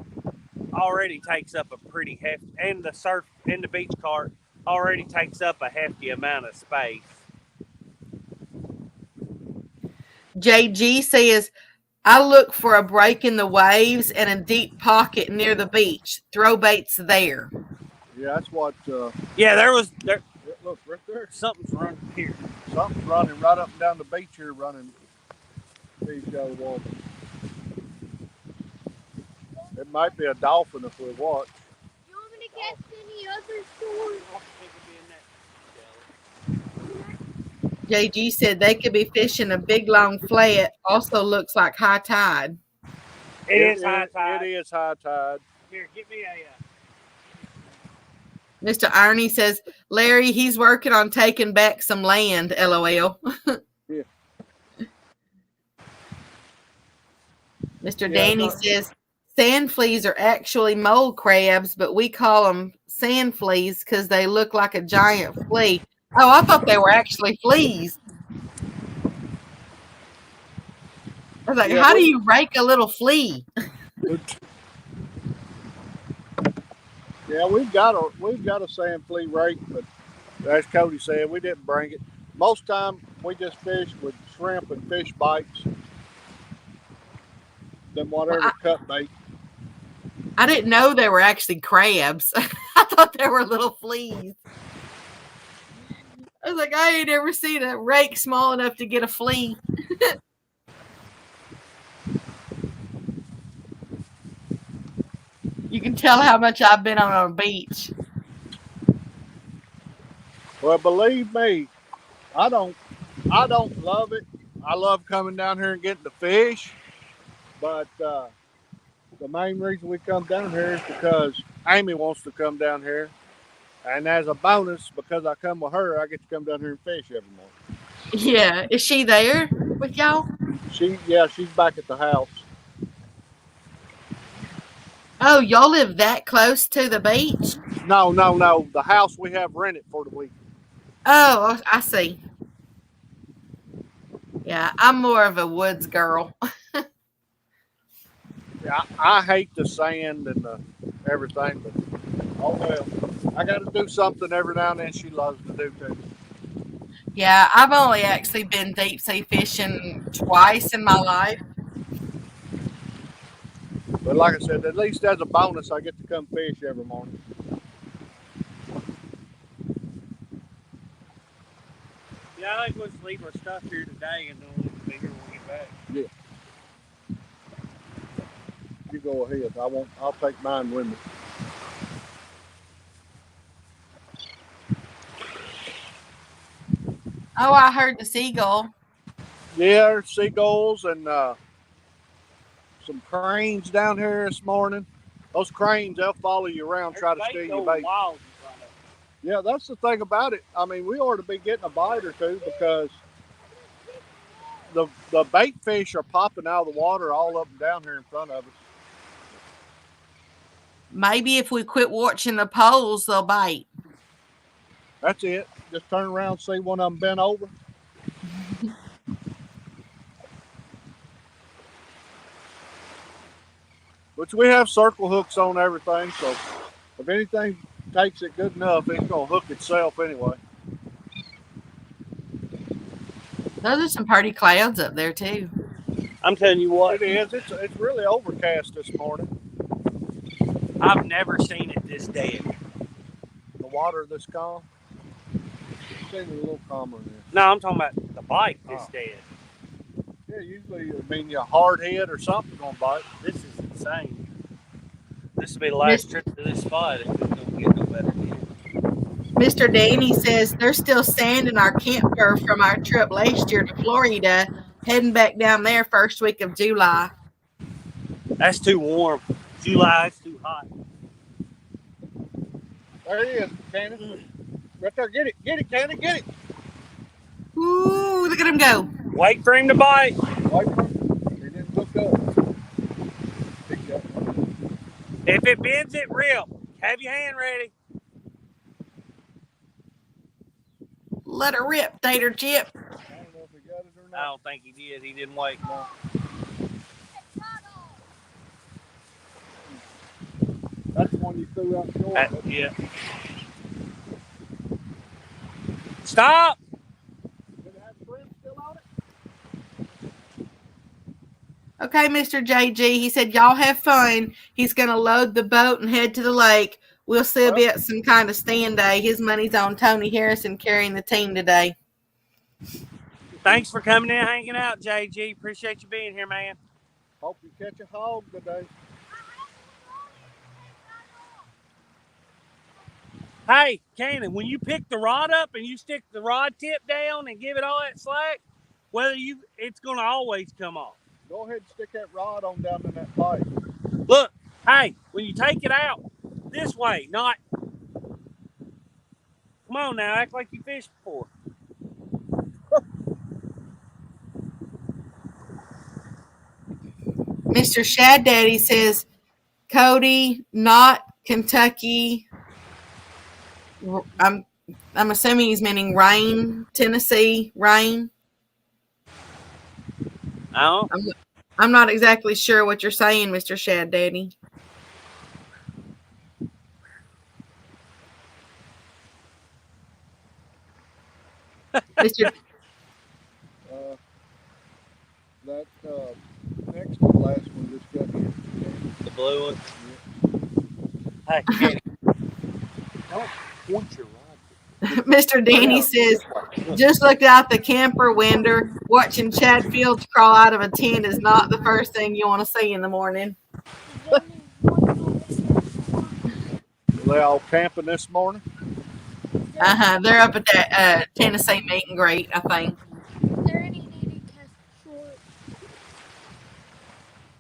already takes up a pretty hefty, and the surf and the beach cart already takes up a hefty amount of space. JG says, I look for a break in the waves and a deep pocket near the beach. Throw baits there. Yeah, that's what. Yeah, there. Look right there. Something's running here. Something's running right up and down the beach here, running these guys water. It might be a dolphin if we watch. You want me to cast any other stores? JG said they could be fishing a big long flat. Also looks like high tide. It is high tide. It is high tide. Here, give me a. Mr. Ernie says, Larry, he's working on taking back some land, LOL. Yeah. Mr. Danny says, sand fleas are actually mole crabs, but we call them sand fleas because they look like a giant flea. Oh, I thought they were actually fleas. I was like, Yeah, how do you rake a little flea? Yeah, we've got a sand flea rake, but as Cody said, we didn't bring it. Most time we just fish with shrimp and fish bites, then whatever Well, cut bait. I didn't know they were actually crabs. I thought they were little fleas. I was like, I ain't ever seen a rake small enough to get a flea. You can tell how much I've been on a beach. Well, believe me, I don't love it. I love coming down here and getting the fish, but the main reason we come down here is because Amy wants to come down here, and as a bonus, because I come with her, I get to come down here and fish every morning. Yeah. Is she there with y'all? She's back at the house. Oh, y'all live that close to the beach? No. The house we have rented for the week. Oh, I see. Yeah, I'm more of a woods girl. Yeah, I hate the sand and the everything, but oh well. I got to do something every now and then. She loves to do too. Yeah, I've only actually been deep sea fishing twice in my life. But like I said, at least as a bonus, I get to come fish every morning. Yeah, I think we'll leave our stuff here today and then we'll be here when we get back. Yeah. You go ahead. I'll take mine with me. Oh, I heard the seagull. Yeah, there's seagulls and some cranes down here this morning. Those cranes, they'll follow you around, try to steal your bait. Wild in front of us. Yeah, that's the thing about it. I mean, we ought to be getting a bite or two because the bait fish are popping out of the water all up and down here in front of us. Maybe if we quit watching the poles, they'll bite. That's it. Just turn around, see one of them bent over. Which we have circle hooks on everything, so if anything takes it good enough, it's gonna hook itself anyway. Those are some pretty clouds up there too. I'm telling you what, It is. It's really overcast this morning. I've never seen it this dead. The water this calm. It's a little calmer now. No, I'm talking about the bite this dead. Yeah, usually your hard head or something's gonna bite. This is insane. This will be the last trip to this spot if it's gonna get no better than Mr. Danny says there's still sand in our camper from our trip last year to Florida, heading back down there first week of July. That's too warm. July is too hot. There he is, Cannon. Right there, get it, Cannon, get it. Ooh, look at him go. Wait for him to bite. Wait for him. He didn't hook up. Pick up. If it bends, it rip. Have your hand ready. Let her rip, Tater Chip. I don't know if he got it or I not. don't think he did. He didn't wait. No. That's the one you threw out short. Yeah. Stop. Did it have shrimp still on it? Okay, Mr. JG. He said, y'all have fun. He's going to load the boat and head to the lake. We'll still be at some kind of stand day. His money's on Tony Harrison carrying the team today. Thanks for coming in, hanging out, JG. Appreciate you being here, man. Hope you catch a hog today. Hey, Cannon, when you pick the rod up and you stick the rod tip down and give it all that slack, it's going to always come off. Go ahead and stick that rod on down in that pipe. Look, hey, when you take it out, this way, not. Come on now, act like you fished before. Mr. Shad Daddy says, Cody, not Kentucky. I'm assuming he's meaning Rain, Tennessee, Rain. I don't. I'm not exactly sure what you're saying, Mr. Shad Daddy. Mr. Uh, that next to the last one just got here. The blue one. Hey, Kenny. Don't point your rod. Mr. Danny says, just looked out the camper window. Watching Chad Fields crawl out of a tent is not the first thing you want to see in the morning. There's only one over there. They all camping this morning. They're up at that Tennessee meet and greet, I think. Is there any needed cast short?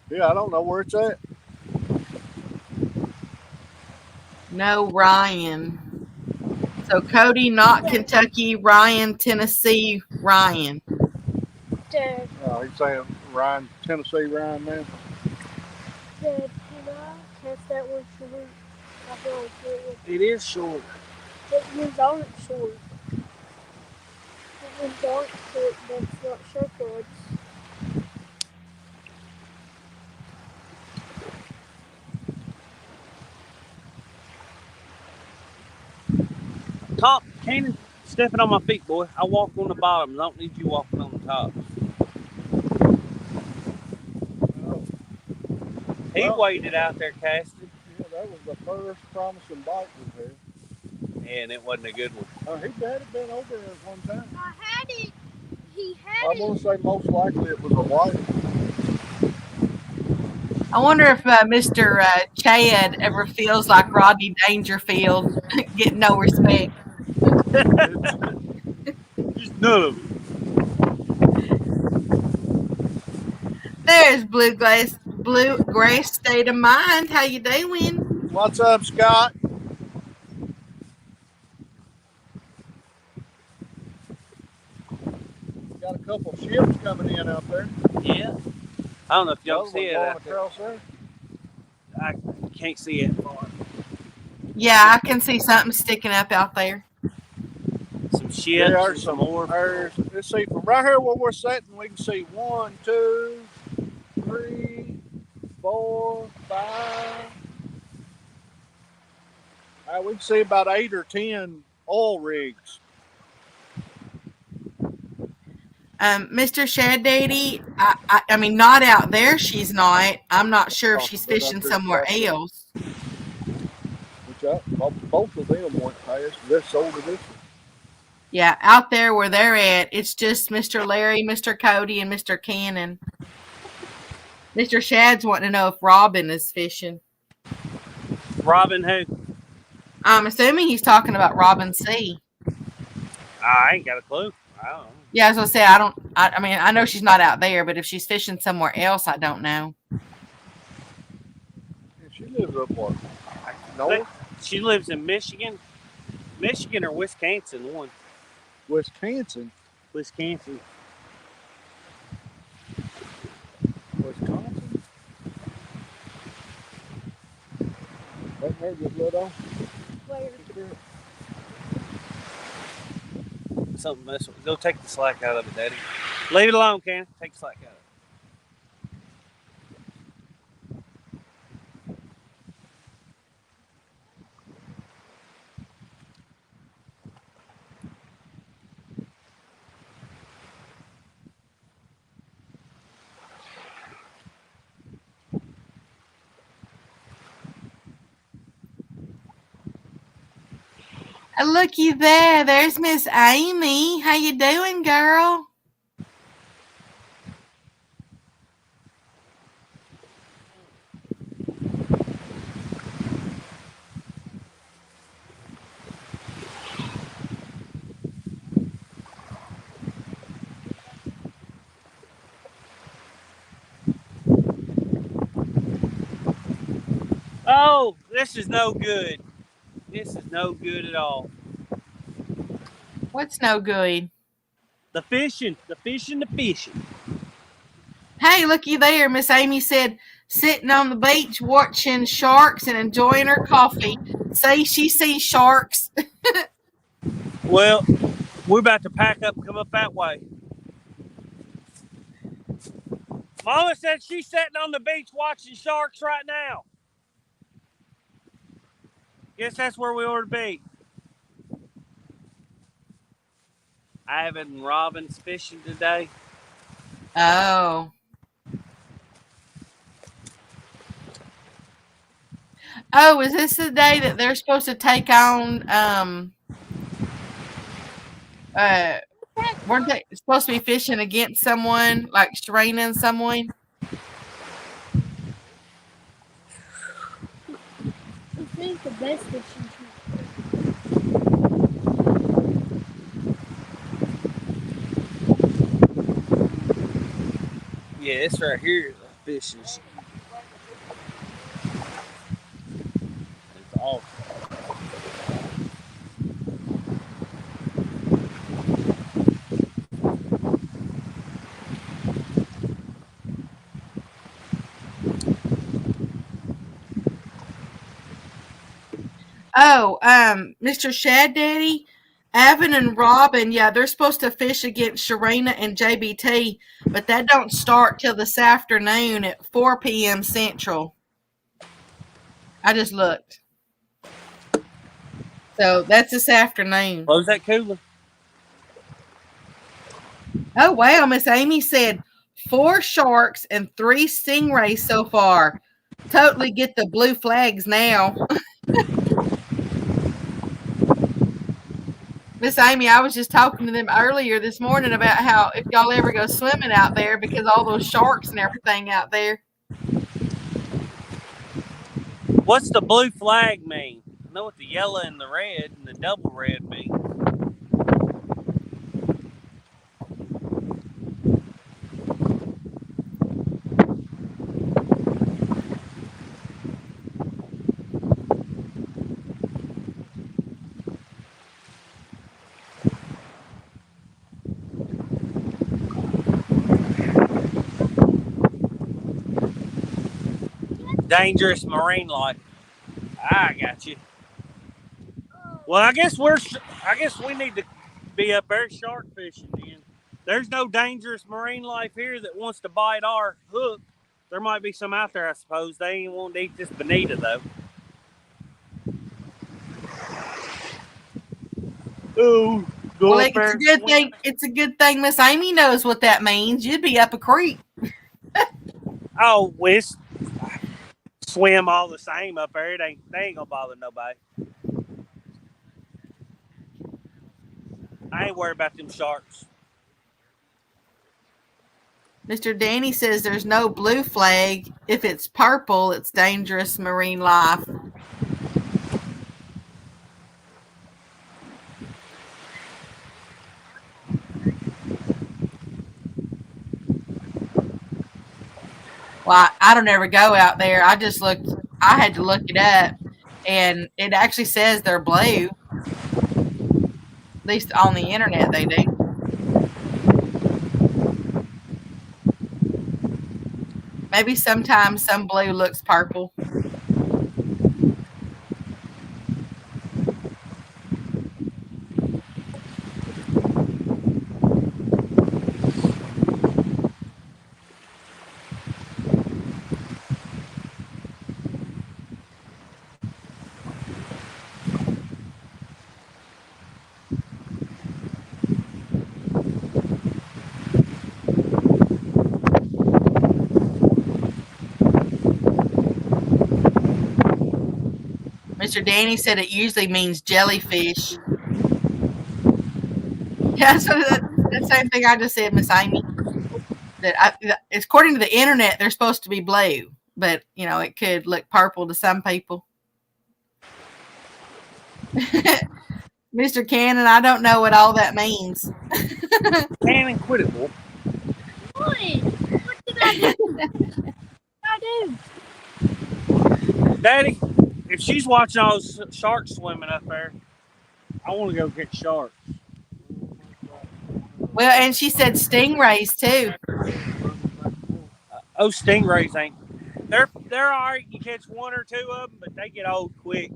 Yeah, I don't know where it's at. No, Ryan. So Cody, not Kentucky. Ryan, Tennessee. Ryan. Dad, He's saying Ryan, Tennessee Ryan, man. Dad, can I cast that one short? I feel like it It is short. But yours aren't short. Yours aren't short, that's not shark rods. Top, Cannon, stepping on my feet, boy. I walk on the bottom. I don't need you walking on the top. Oh, He Well- waited out there casting, yeah, that was the first promising bite was there. and it wasn't a good one. He had been over there one time. I had it. He I had want it. to say most likely it was a white. I wonder if Mr. Chad ever feels like Rodney Dangerfield, getting no respect. Just none of it. There's Bluegrass State of Mind. How you doing? What's up, Scott? Got a couple ships coming in out there. Yeah. I don't know if y'all Another can see one it going out there. across there. I can't see it far. Yeah, I can see something sticking up out there. Some ships There are and some some more. Let's see, from right here where we're sitting, we can see 1, 2, 3, 4, 5. We can see about 8 or 10 oil rigs. Mr. Shad Daddy, I mean, not out there. She's not. I'm not sure if she's fishing somewhere else. Which both of them went past this over this one. Yeah, out there where they're at, it's just Mr. Larry, Mr. Cody, and Mr. Cannon. Mr. Shad's wanting to know if Robin is fishing. Robin who? I'm assuming he's talking about Robin C. I ain't got a clue. I don't know. Yeah, as I say, I mean, I know she's not out there, but if she's fishing somewhere else, I don't know. Yeah, she lives up what? North? She lives in Michigan. Michigan or Wisconsin, one. Wisconsin. Wisconsin. Wisconsin? That there just let off. Where? Something mess with. Go take the slack out of it, Daddy. Leave it alone, Ken. Take the slack out of it. Looky there. There's Miss Amy. How you doing, girl? Oh, this is no good. This is no good at all. What's no good? The fishing. The fishing. The fishing. Hey, looky there. Miss Amy said, sitting on the beach watching sharks and enjoying her coffee. Say she sees sharks. Well, we're about to pack up and come up that way. Mama said she's sitting on the beach watching sharks right now. Guess that's where we ought to be. Ivan and Robin's fishing today. Oh. Oh, is this the day that they're supposed to take on weren't they supposed to be fishing against someone, like Sharina and someone? I think the best fishing trip. Yeah, this right here is the fishing. It's awesome. Oh, Mr. Shad Daddy, Evan and Robin, yeah, they're supposed to fish against Sharina and JBT, but that don't start till this afternoon at 4 p.m. Central. I just looked. So that's this afternoon. Close that cooler. Oh, wow. Miss Amy said 4 sharks and 3 stingrays so far. Totally get the blue flags now. Miss Amy, I was just talking to them earlier this morning about how if y'all ever go swimming out there because all those sharks and everything out there. What's the blue flag mean? I know what the yellow and the red and the double red mean. Dangerous marine life. I got you. Well, I guess we need to be up there shark fishing then. There's no dangerous marine life here that wants to bite our hook. There might be some out there, I suppose. They ain't want to eat this bonita though. Oh, well, it's a good thing. It's a good thing Miss Amy knows what that means. You'd be up a creek. Oh, it's swim all the same up there. They ain't gonna bother nobody. I ain't worried about them sharks. Mr. Danny says there's no blue flag. If it's purple, it's dangerous marine life. Well, I don't ever go out there. I just looked. I had to look it up, and it actually says they're blue. At least on the internet, they do. Maybe sometimes some blue looks purple. Mr. Danny said it usually means jellyfish. Yeah, so that same thing I just said, Miss Amy. According to the internet, they're supposed to be blue, but you know it could look purple to some people. Mr. Cannon, I don't know what all that means. Cannon, quit it, boy. What? What did I do? I do. Daddy, if she's watching all those sharks swimming up there, I want to go catch sharks. Well, and she said stingrays too. Oh, stingrays ain't. They're all right. You catch 1 or 2 of them, but they get old quick.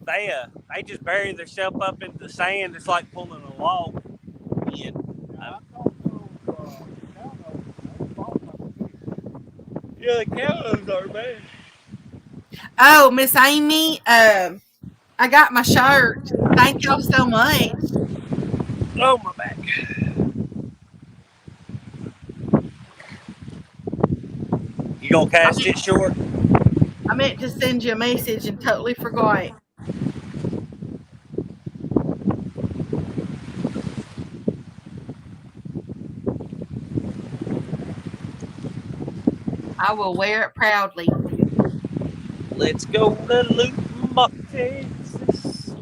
They just bury themselves up into the sand. It's like pulling a log in. Yeah, the cows are bad. Oh, Miss Amy, I got my shirt. Thank y'all so much. Oh, my back. You gonna cast it short? I meant to send you a message and totally forgot. I will wear it proudly. Let's go to Luton, Texas.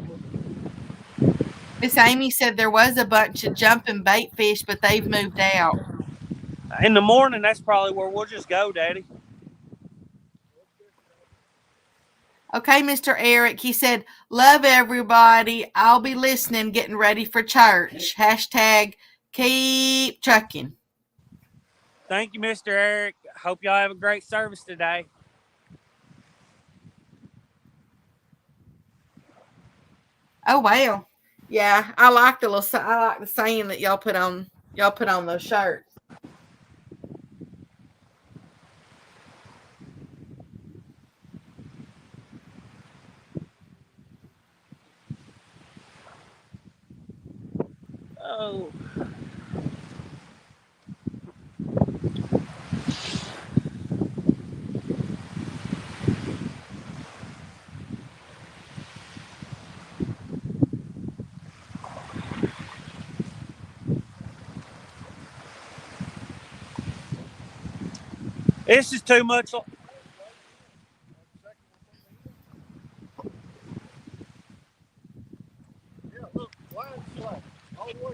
Miss Amy said there was a bunch of jumping bait fish, but they've moved out. In the morning, that's probably where we'll just go, Daddy. Okay, Mr. Eric, he said, love everybody. I'll be listening, getting ready for church. Hashtag keep trucking. Thank you, Mr. Eric. Hope y'all have a great service today. Oh wow. Yeah, I like the saying that y'all put on those shirts. Oh. This is too much. Yeah, look, blind slack. All the way.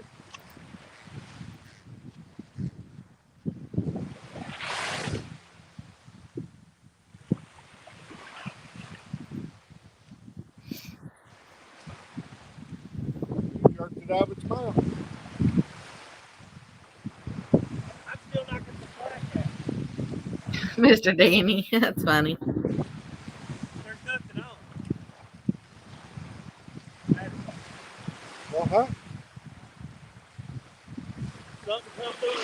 You jerked it out of its mouth. I'm still not going to flash out. Mr. Danny, that's funny. There's nothing on. Uh-huh. Something come through.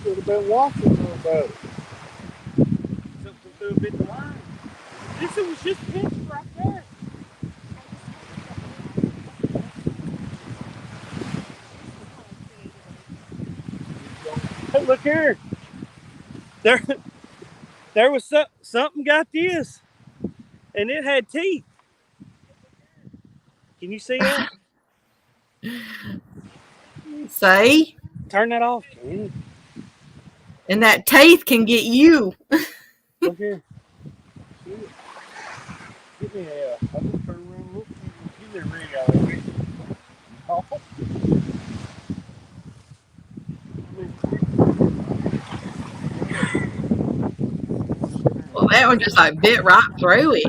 Should have been watching her better. Something come through a bit of line. This was just pitched right there. Hey, look here. There was something got this, and it had teeth. Can you see that? See? Turn that off, Kenny. And that teeth can get you. Look here. Get me a. I'll just turn around and look. Give me a rig out of here. Oh. Well, that one just like bit right through it.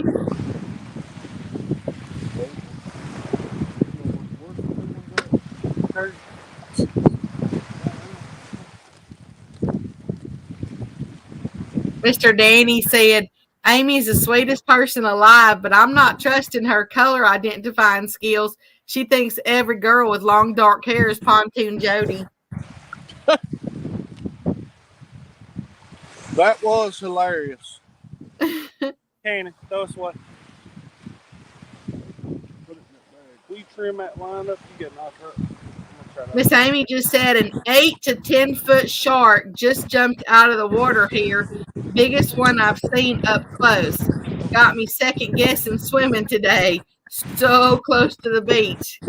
Mr. Danny said, Amy's the sweetest person alive, but I'm not trusting her color identifying skills. She thinks every girl with long dark hair is Pontoon Jody. That was hilarious. Cannon, throw us what? Will you trim that line up? You get knocked up. Miss Amy just said an 8 to 10 foot shark just jumped out of the water here. Biggest one I've seen up close. Got me second guessing swimming today. So close to the beach.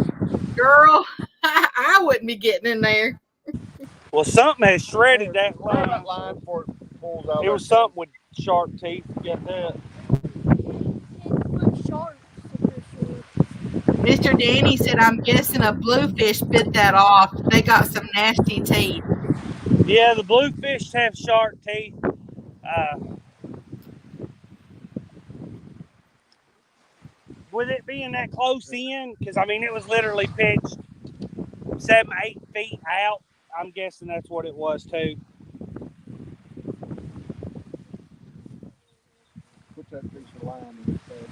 Girl, I wouldn't be getting in there. Well, something has shredded that Grab line. that line before it pulls out. It was something with sharp teeth. You got that? Mr. Danny said, I'm guessing a bluefish bit that off. They got some nasty teeth. Yeah, the bluefish have sharp teeth. With it being that close in, because I mean, it was literally pitched 7, 8 feet out. I'm guessing that's what it was too. Put that piece of line in the bed.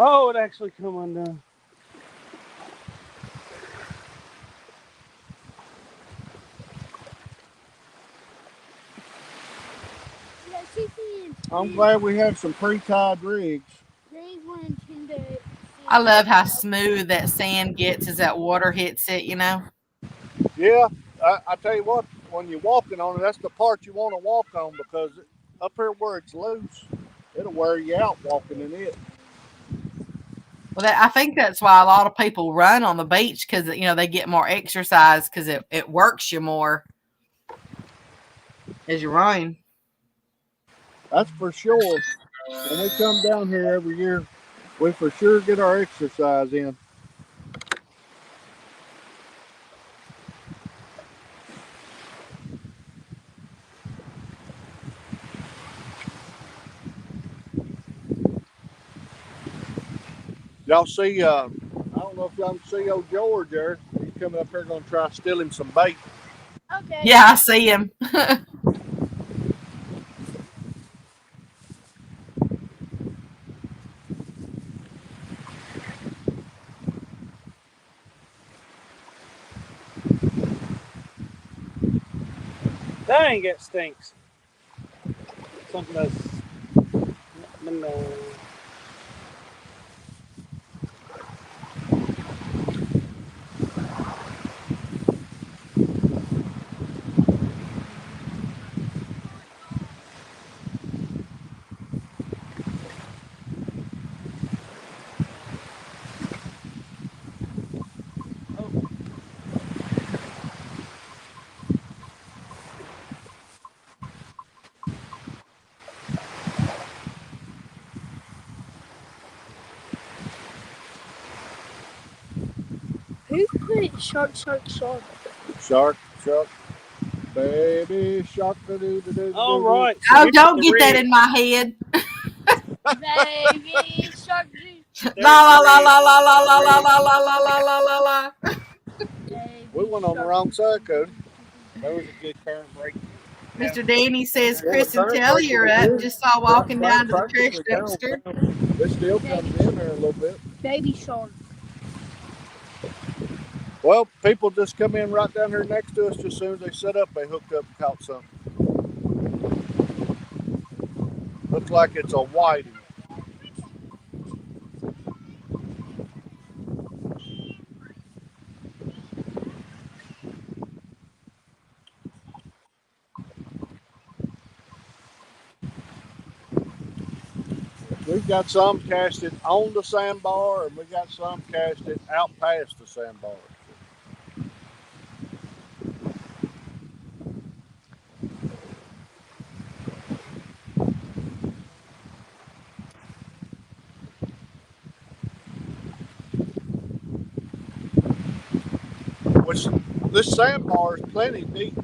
Oh, it actually come undone. Yeah, she's seeing. I'm glad we have some pre-tied rigs. They went into. I love how smooth that sand gets as that water hits it, you know. Yeah, I tell you what, when you're walking on it, that's the part you want to walk on because up here where it's loose, it'll wear you out walking in it. Well, I think that's why a lot of people run on the beach because, you know, they get more exercise because it works you more as you run. That's for sure. When we come down here every year, we for sure get our exercise in. Y'all see, I don't know if y'all can see old George there. He's coming up here going to try to steal him some bait. Okay. Yeah, I see him. Dang, it stinks. Something that's. No. Who put shark, shark, shark? Shark, shark, baby shark. All right. So Oh, here's don't the get that rig. in my head. Baby shark, There's La la the la rig. la la la la la la la la la la la la. baby We went on the shark. wrong side, Cody. There was a good current break. Mr. Danny says Well, Chris the and current Telly breaker are was up. good. Just saw walking down to the trash Practically down. dumpster. It still comes in there a little bit. Baby shark. Well, people just come in right down here next to us. Just as soon as they set up, they hooked up and caught something. Looks like it's a whiting. We've got some casted on the sandbar, and we got some casted out past the sandbar. Which this sandbar is plenty deep.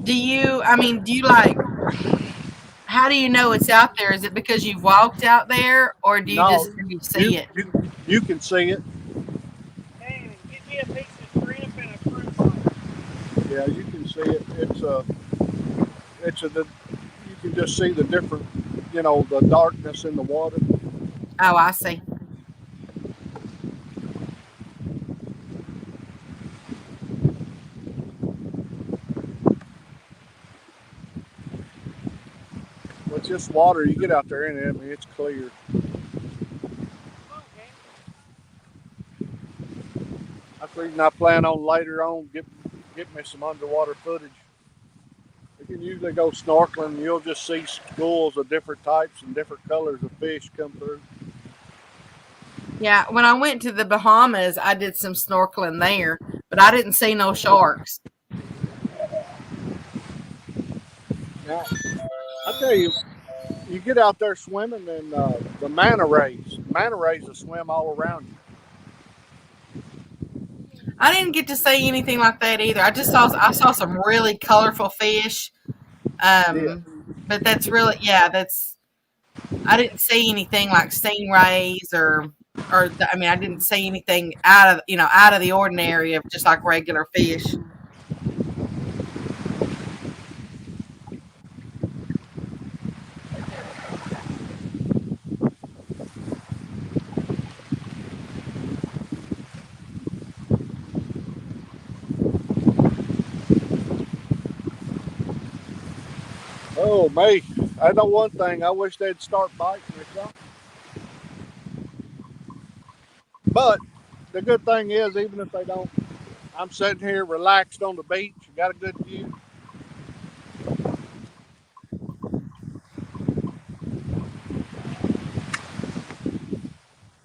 Do you like, how do you know it's out there? Is it because you've walked out there or do you No, just you see it? You can see it. Hey, get me a piece of shrimp and a fruit punch. Yeah, you can see it. You can just see the different, the darkness in the water. Oh, I see. With just water, you get out there in it, I mean, it's clear. That's the reason I plan on later on get me some underwater footage. You can usually go snorkeling, and you'll just see schools of different types and different colors of fish come through. Yeah, when I went to the Bahamas, I did some snorkeling there, but I didn't see no sharks. Now, I tell you, you get out there swimming, and the manta rays will swim all around you. I didn't get to see anything like that either. I saw some really colorful fish. But that's really, that's, I didn't see anything like stingrays I didn't see anything out of the ordinary of just like regular fish. Oh, me. I know one thing. I wish they'd start biting or something. But the good thing is, even if they don't, I'm sitting here relaxed on the beach. Got a good view.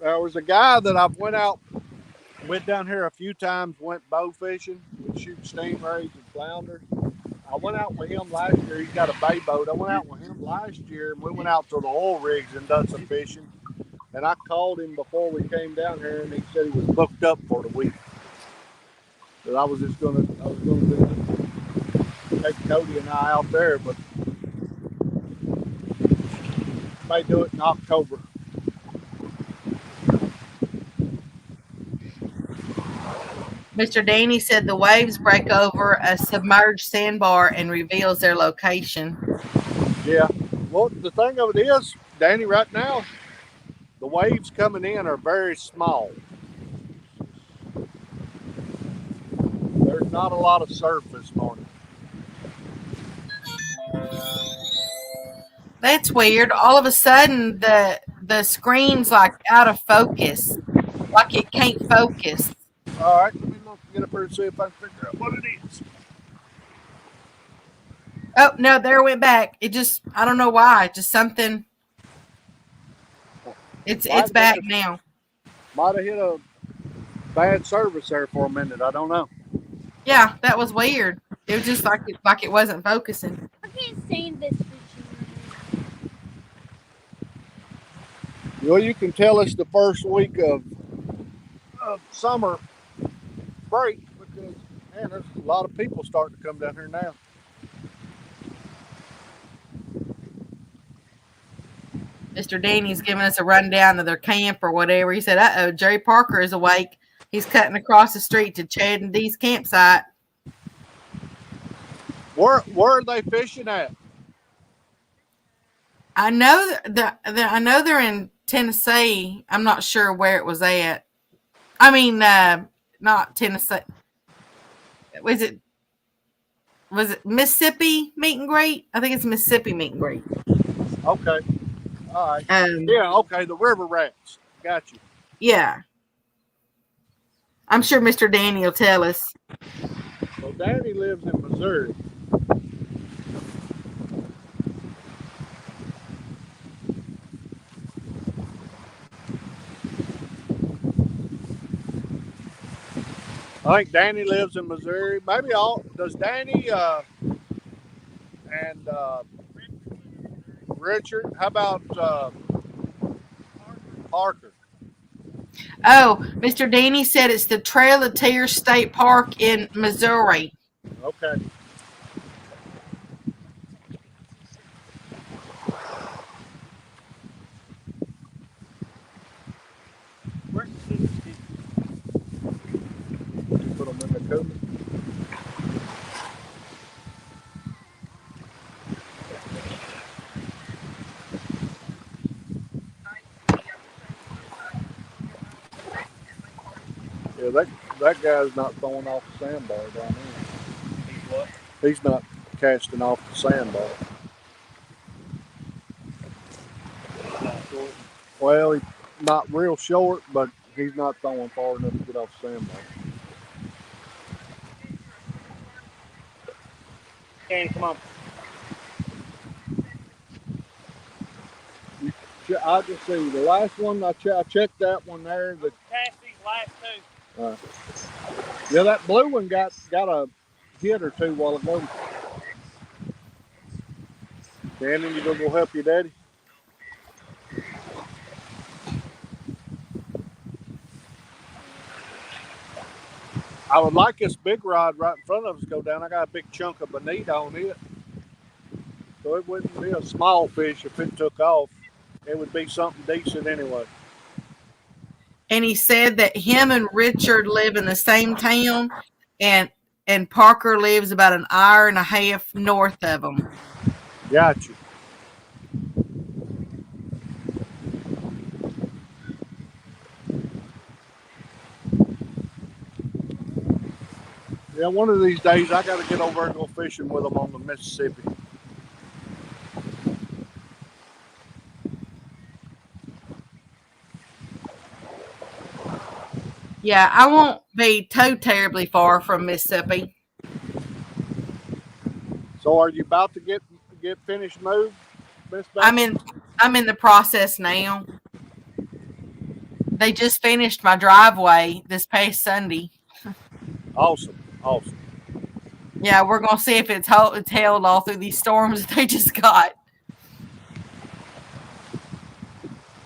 There was a guy that I've went down here a few times, went bow fishing, would shoot stingrays and flounder. I went out with him last year. He's got a bay boat. I went out with him last year, and we went out to the oil rigs and done some fishing. And I called him before we came down here, and he said he was booked up for the week. That I was gonna take Cody and I out there, but may do it in October. Mr. Danny said the waves break over a submerged sandbar and reveals their location. Yeah. Well, the thing of it is, Danny, right now, the waves coming in are very small. There's not a lot of surf this morning. That's weird. All of a sudden, the screen's like out of focus, like it can't focus. All right, let me get up here and see if I can figure out what it is. Oh no, there it went back. It just, I don't know why. Just something. It's back now. Might have hit a bad service there for a minute. I don't know. Yeah, that was weird. It was just like it wasn't focusing. I can't stand this fishing. Well, you can tell it's the first week of summer break because, man, there's a lot of people starting to come down here now. Mr. Danny's giving us a rundown of their camp or whatever. He said, "Uh-oh, Jerry Parker is awake. He's cutting across the street to Chad and Dee's campsite." Where are they fishing at? I know I know they're in Tennessee. I'm not sure where it was at. I mean, not Tennessee. Was it Mississippi Meet and Greet? I think it's Mississippi Meet and Greet. Okay. All right. Um, Yeah, okay, the river rats. Got you. Yeah. I'm sure Mr. Danny will tell us. Well, Danny lives in Missouri. I think Danny lives in Missouri. Maybe does Danny and Richard? How about Parker? Oh, Mr. Danny said it's the Trail of Tears State Park in Missouri. Okay. Where's the scissors? Put them in the cooler. Yeah, that guy's not throwing off the sandbar down there. He's what? He's not casting off the sandbar. Well, he's not real short, but he's not throwing far enough to get off the sandbar. Ken, come on. I just see the last one. I checked that one there. Pass these last two. Yeah, that blue one got a hit or two while ago. Shannon, you gonna go help your daddy? I would like this big rod right in front of us to go down. I got a big chunk of bonita on it. So it wouldn't be a small fish if it took off. It would be something decent anyway. And he said that him and Richard live in the same town, and Parker lives about an hour and a half north of them. Got you. Yeah, one of these days I got to get over and go fishing with them on the Mississippi. Yeah, I won't be too terribly far from Mississippi. So are you about to get finished moved, Miss I'm Becky? in the process now. They just finished my driveway this past Sunday. Awesome. Awesome. Yeah, we're gonna see if it's held all through these storms that they just got.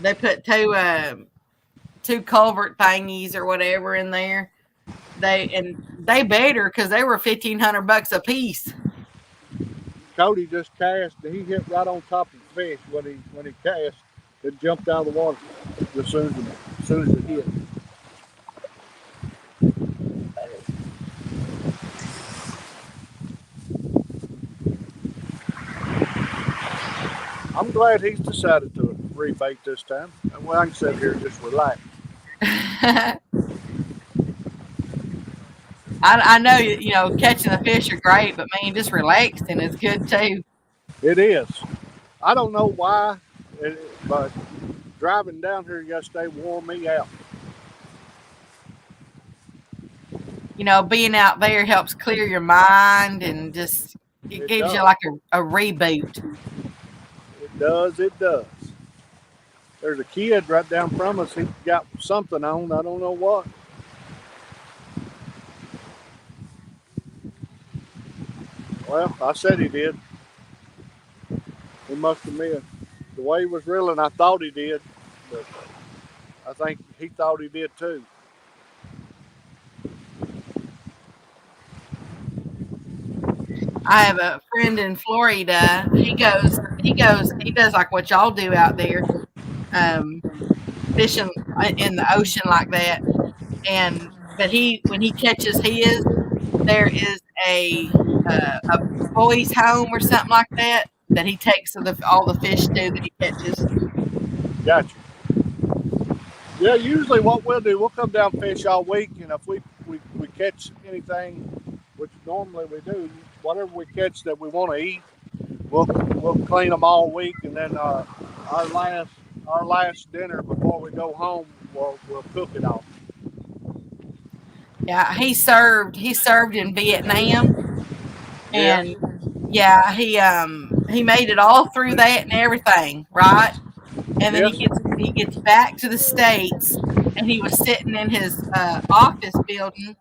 They put two culvert thingies or whatever in there. They better because they were $1,500 a piece. Cody just cast. He hit right on top of the fish when he cast. It jumped out of the water as soon as it hit. I'm glad he's decided to rebait this time. And well, I can sit here and just relax. I know catching the fish are great, but man, just relaxing is good too. It is. I don't know why, but driving down here yesterday wore me out. Being out there helps clear your mind and just it gives does. you like a reboot. It does. It does. There's a kid right down from us. He got something on. I don't know what. Well, I said he did. He must have missed. The way he was reeling, I thought he did, but I think he thought he did too. I have a friend in Florida. He does like what y'all do out there, fishing in the ocean like that. But when he catches his, there is a boys' home or something like that he takes all the fish to that he catches. Gotcha. Yeah, usually what we'll do, we'll come down fish all week, and if we catch anything, which normally we do, whatever we catch that we want to eat, we'll clean them all week, and then our last dinner before we go home, we'll cook it all. Yeah, he served in Vietnam, Yeah. and yeah, he made it all through that and everything, right? And then he gets back to the States, and he was sitting in his office building,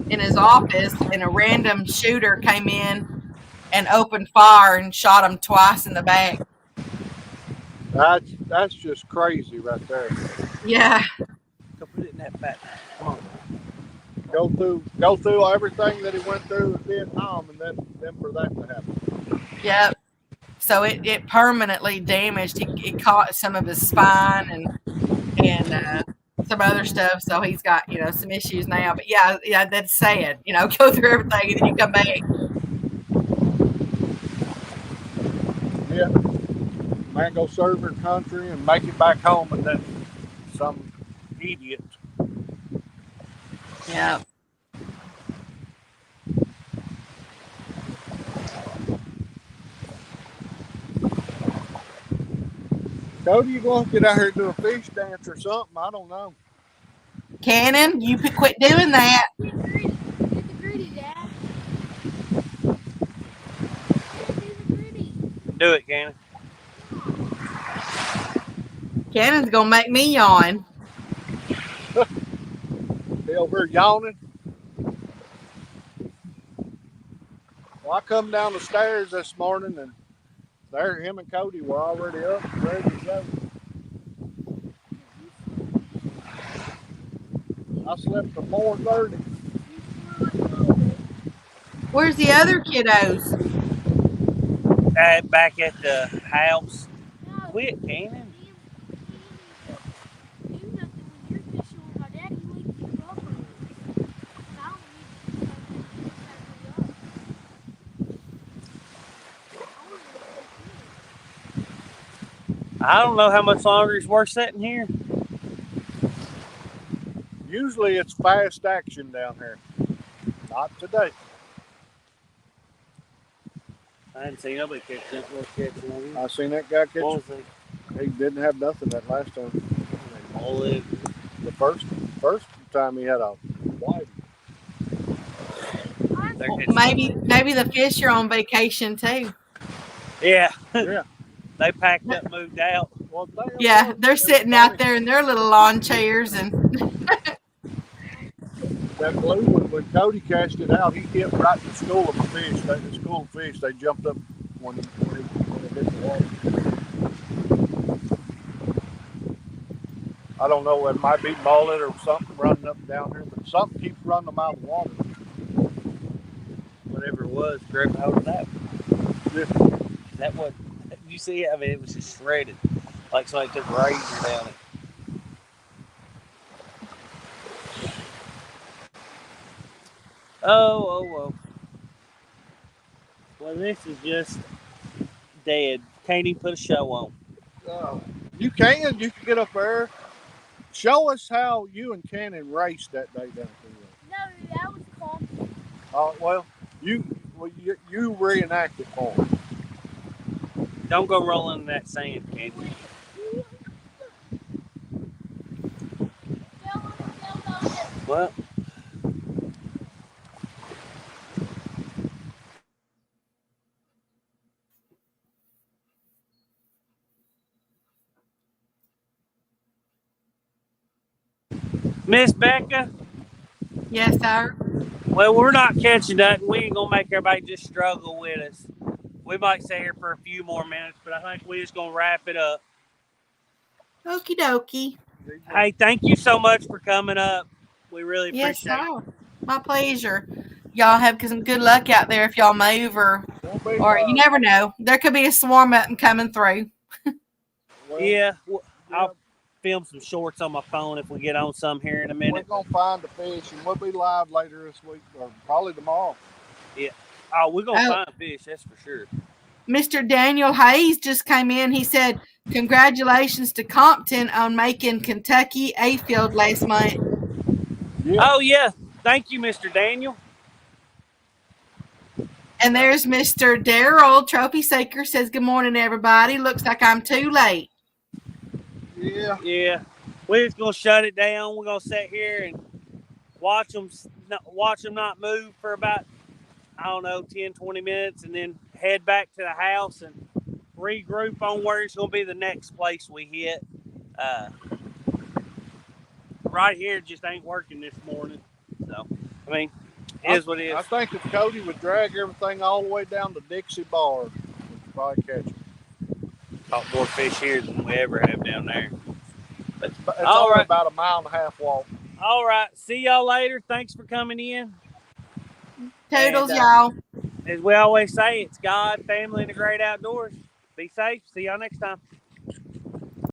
in his office, and a random shooter came in and opened fire and shot him twice in the back. That's just crazy right there. Yeah. Go put it in that back. Come on. Go through everything that he went through in Vietnam, and then for that to happen. Yep. So it permanently damaged. It caught some of his spine and some other stuff. So he's got some issues now. But yeah, that's sad. Go through everything and then you come back. Yeah, man, go serve your country and make it back home, and then some idiot. Yeah. Cody, you gonna get out here and do a fish dance or something? I don't know. Cannon, you quit doing that. Get the gritty, Dad. Do the gritty. Do it, Cannon. Cannon's gonna make me yawn. Be over here yawning. Well, I come down the stairs this morning, and there him and Cody were already up and ready to go. I slept till 4:30. Where's the other kiddos? Back at the house. No, Quit, Cannon. I don't know how much longer it's worth sitting here. Usually it's fast action down here. Not today. I didn't see nobody catch that catching. I seen that guy catch. What was He didn't have nothing that last time. it? The first time he had a wife. Maybe the fish are on vacation too. Yeah, Yeah. they packed up, moved out. Well, Yeah, they're sitting out there in their little lawn chairs and That blue one, when Cody cast it out, he hit right in the school of a fish. The school of fish, they jumped up when it hit the water. I don't know, it might be mullet or something running up and down here, but something keeps running them out of the water. Whatever it was, grabbed hold of that. Yeah. That was, you see it? I mean, it was just shredded. Like somebody took a razor down it. Oh. Well, this is just dead. Can't even put a show on. You can get up there. Show us how you and Cannon raced that day down there. No, that was cool. Well, you reenact it for me. Don't go rolling in that sand, can you? Well, Miss Becca, yes, sir. well, we're not catching nothing. We ain't gonna make everybody just struggle with us. We might stay here for a few more minutes, but I think we're just gonna wrap it up. Okie dokie. Hey, thank you so much for coming up. We really Yes, appreciate it. sir. My pleasure. Y'all have some good luck out there if y'all move or you never know. There could be a swarm up and coming through. Yeah, I'll film some shorts on my phone if we get on some here in a minute. We're gonna find the fish, and we'll be live later this week, or probably tomorrow. Oh, we're gonna find fish, that's for sure. Mr. Daniel Hayes just came in. He said, "Congratulations to Compton on making Kentucky a field last month." Yeah. Oh yeah, thank you, Mr. Daniel. And there's Mr. Daryl Trophy Saker says, "Good morning, everybody. Looks like I'm too late." Yeah. We're just gonna shut it down. We're gonna sit here and watch them not move for about, I don't know, 10, 20 minutes, and then head back to the house and regroup on where it's gonna be the next place we hit. Right here just ain't working this morning. So, I mean, it is what it is. I think if Cody would drag everything all the way down to Dixie Bar, we could probably catch it. Caught more fish here than we ever have down there. It's all only right. about a mile and a half walk. All right. See y'all later. Thanks for coming in. Toodles, And, y'all. As we always say, it's God, family, and the great outdoors. Be safe. See y'all next time.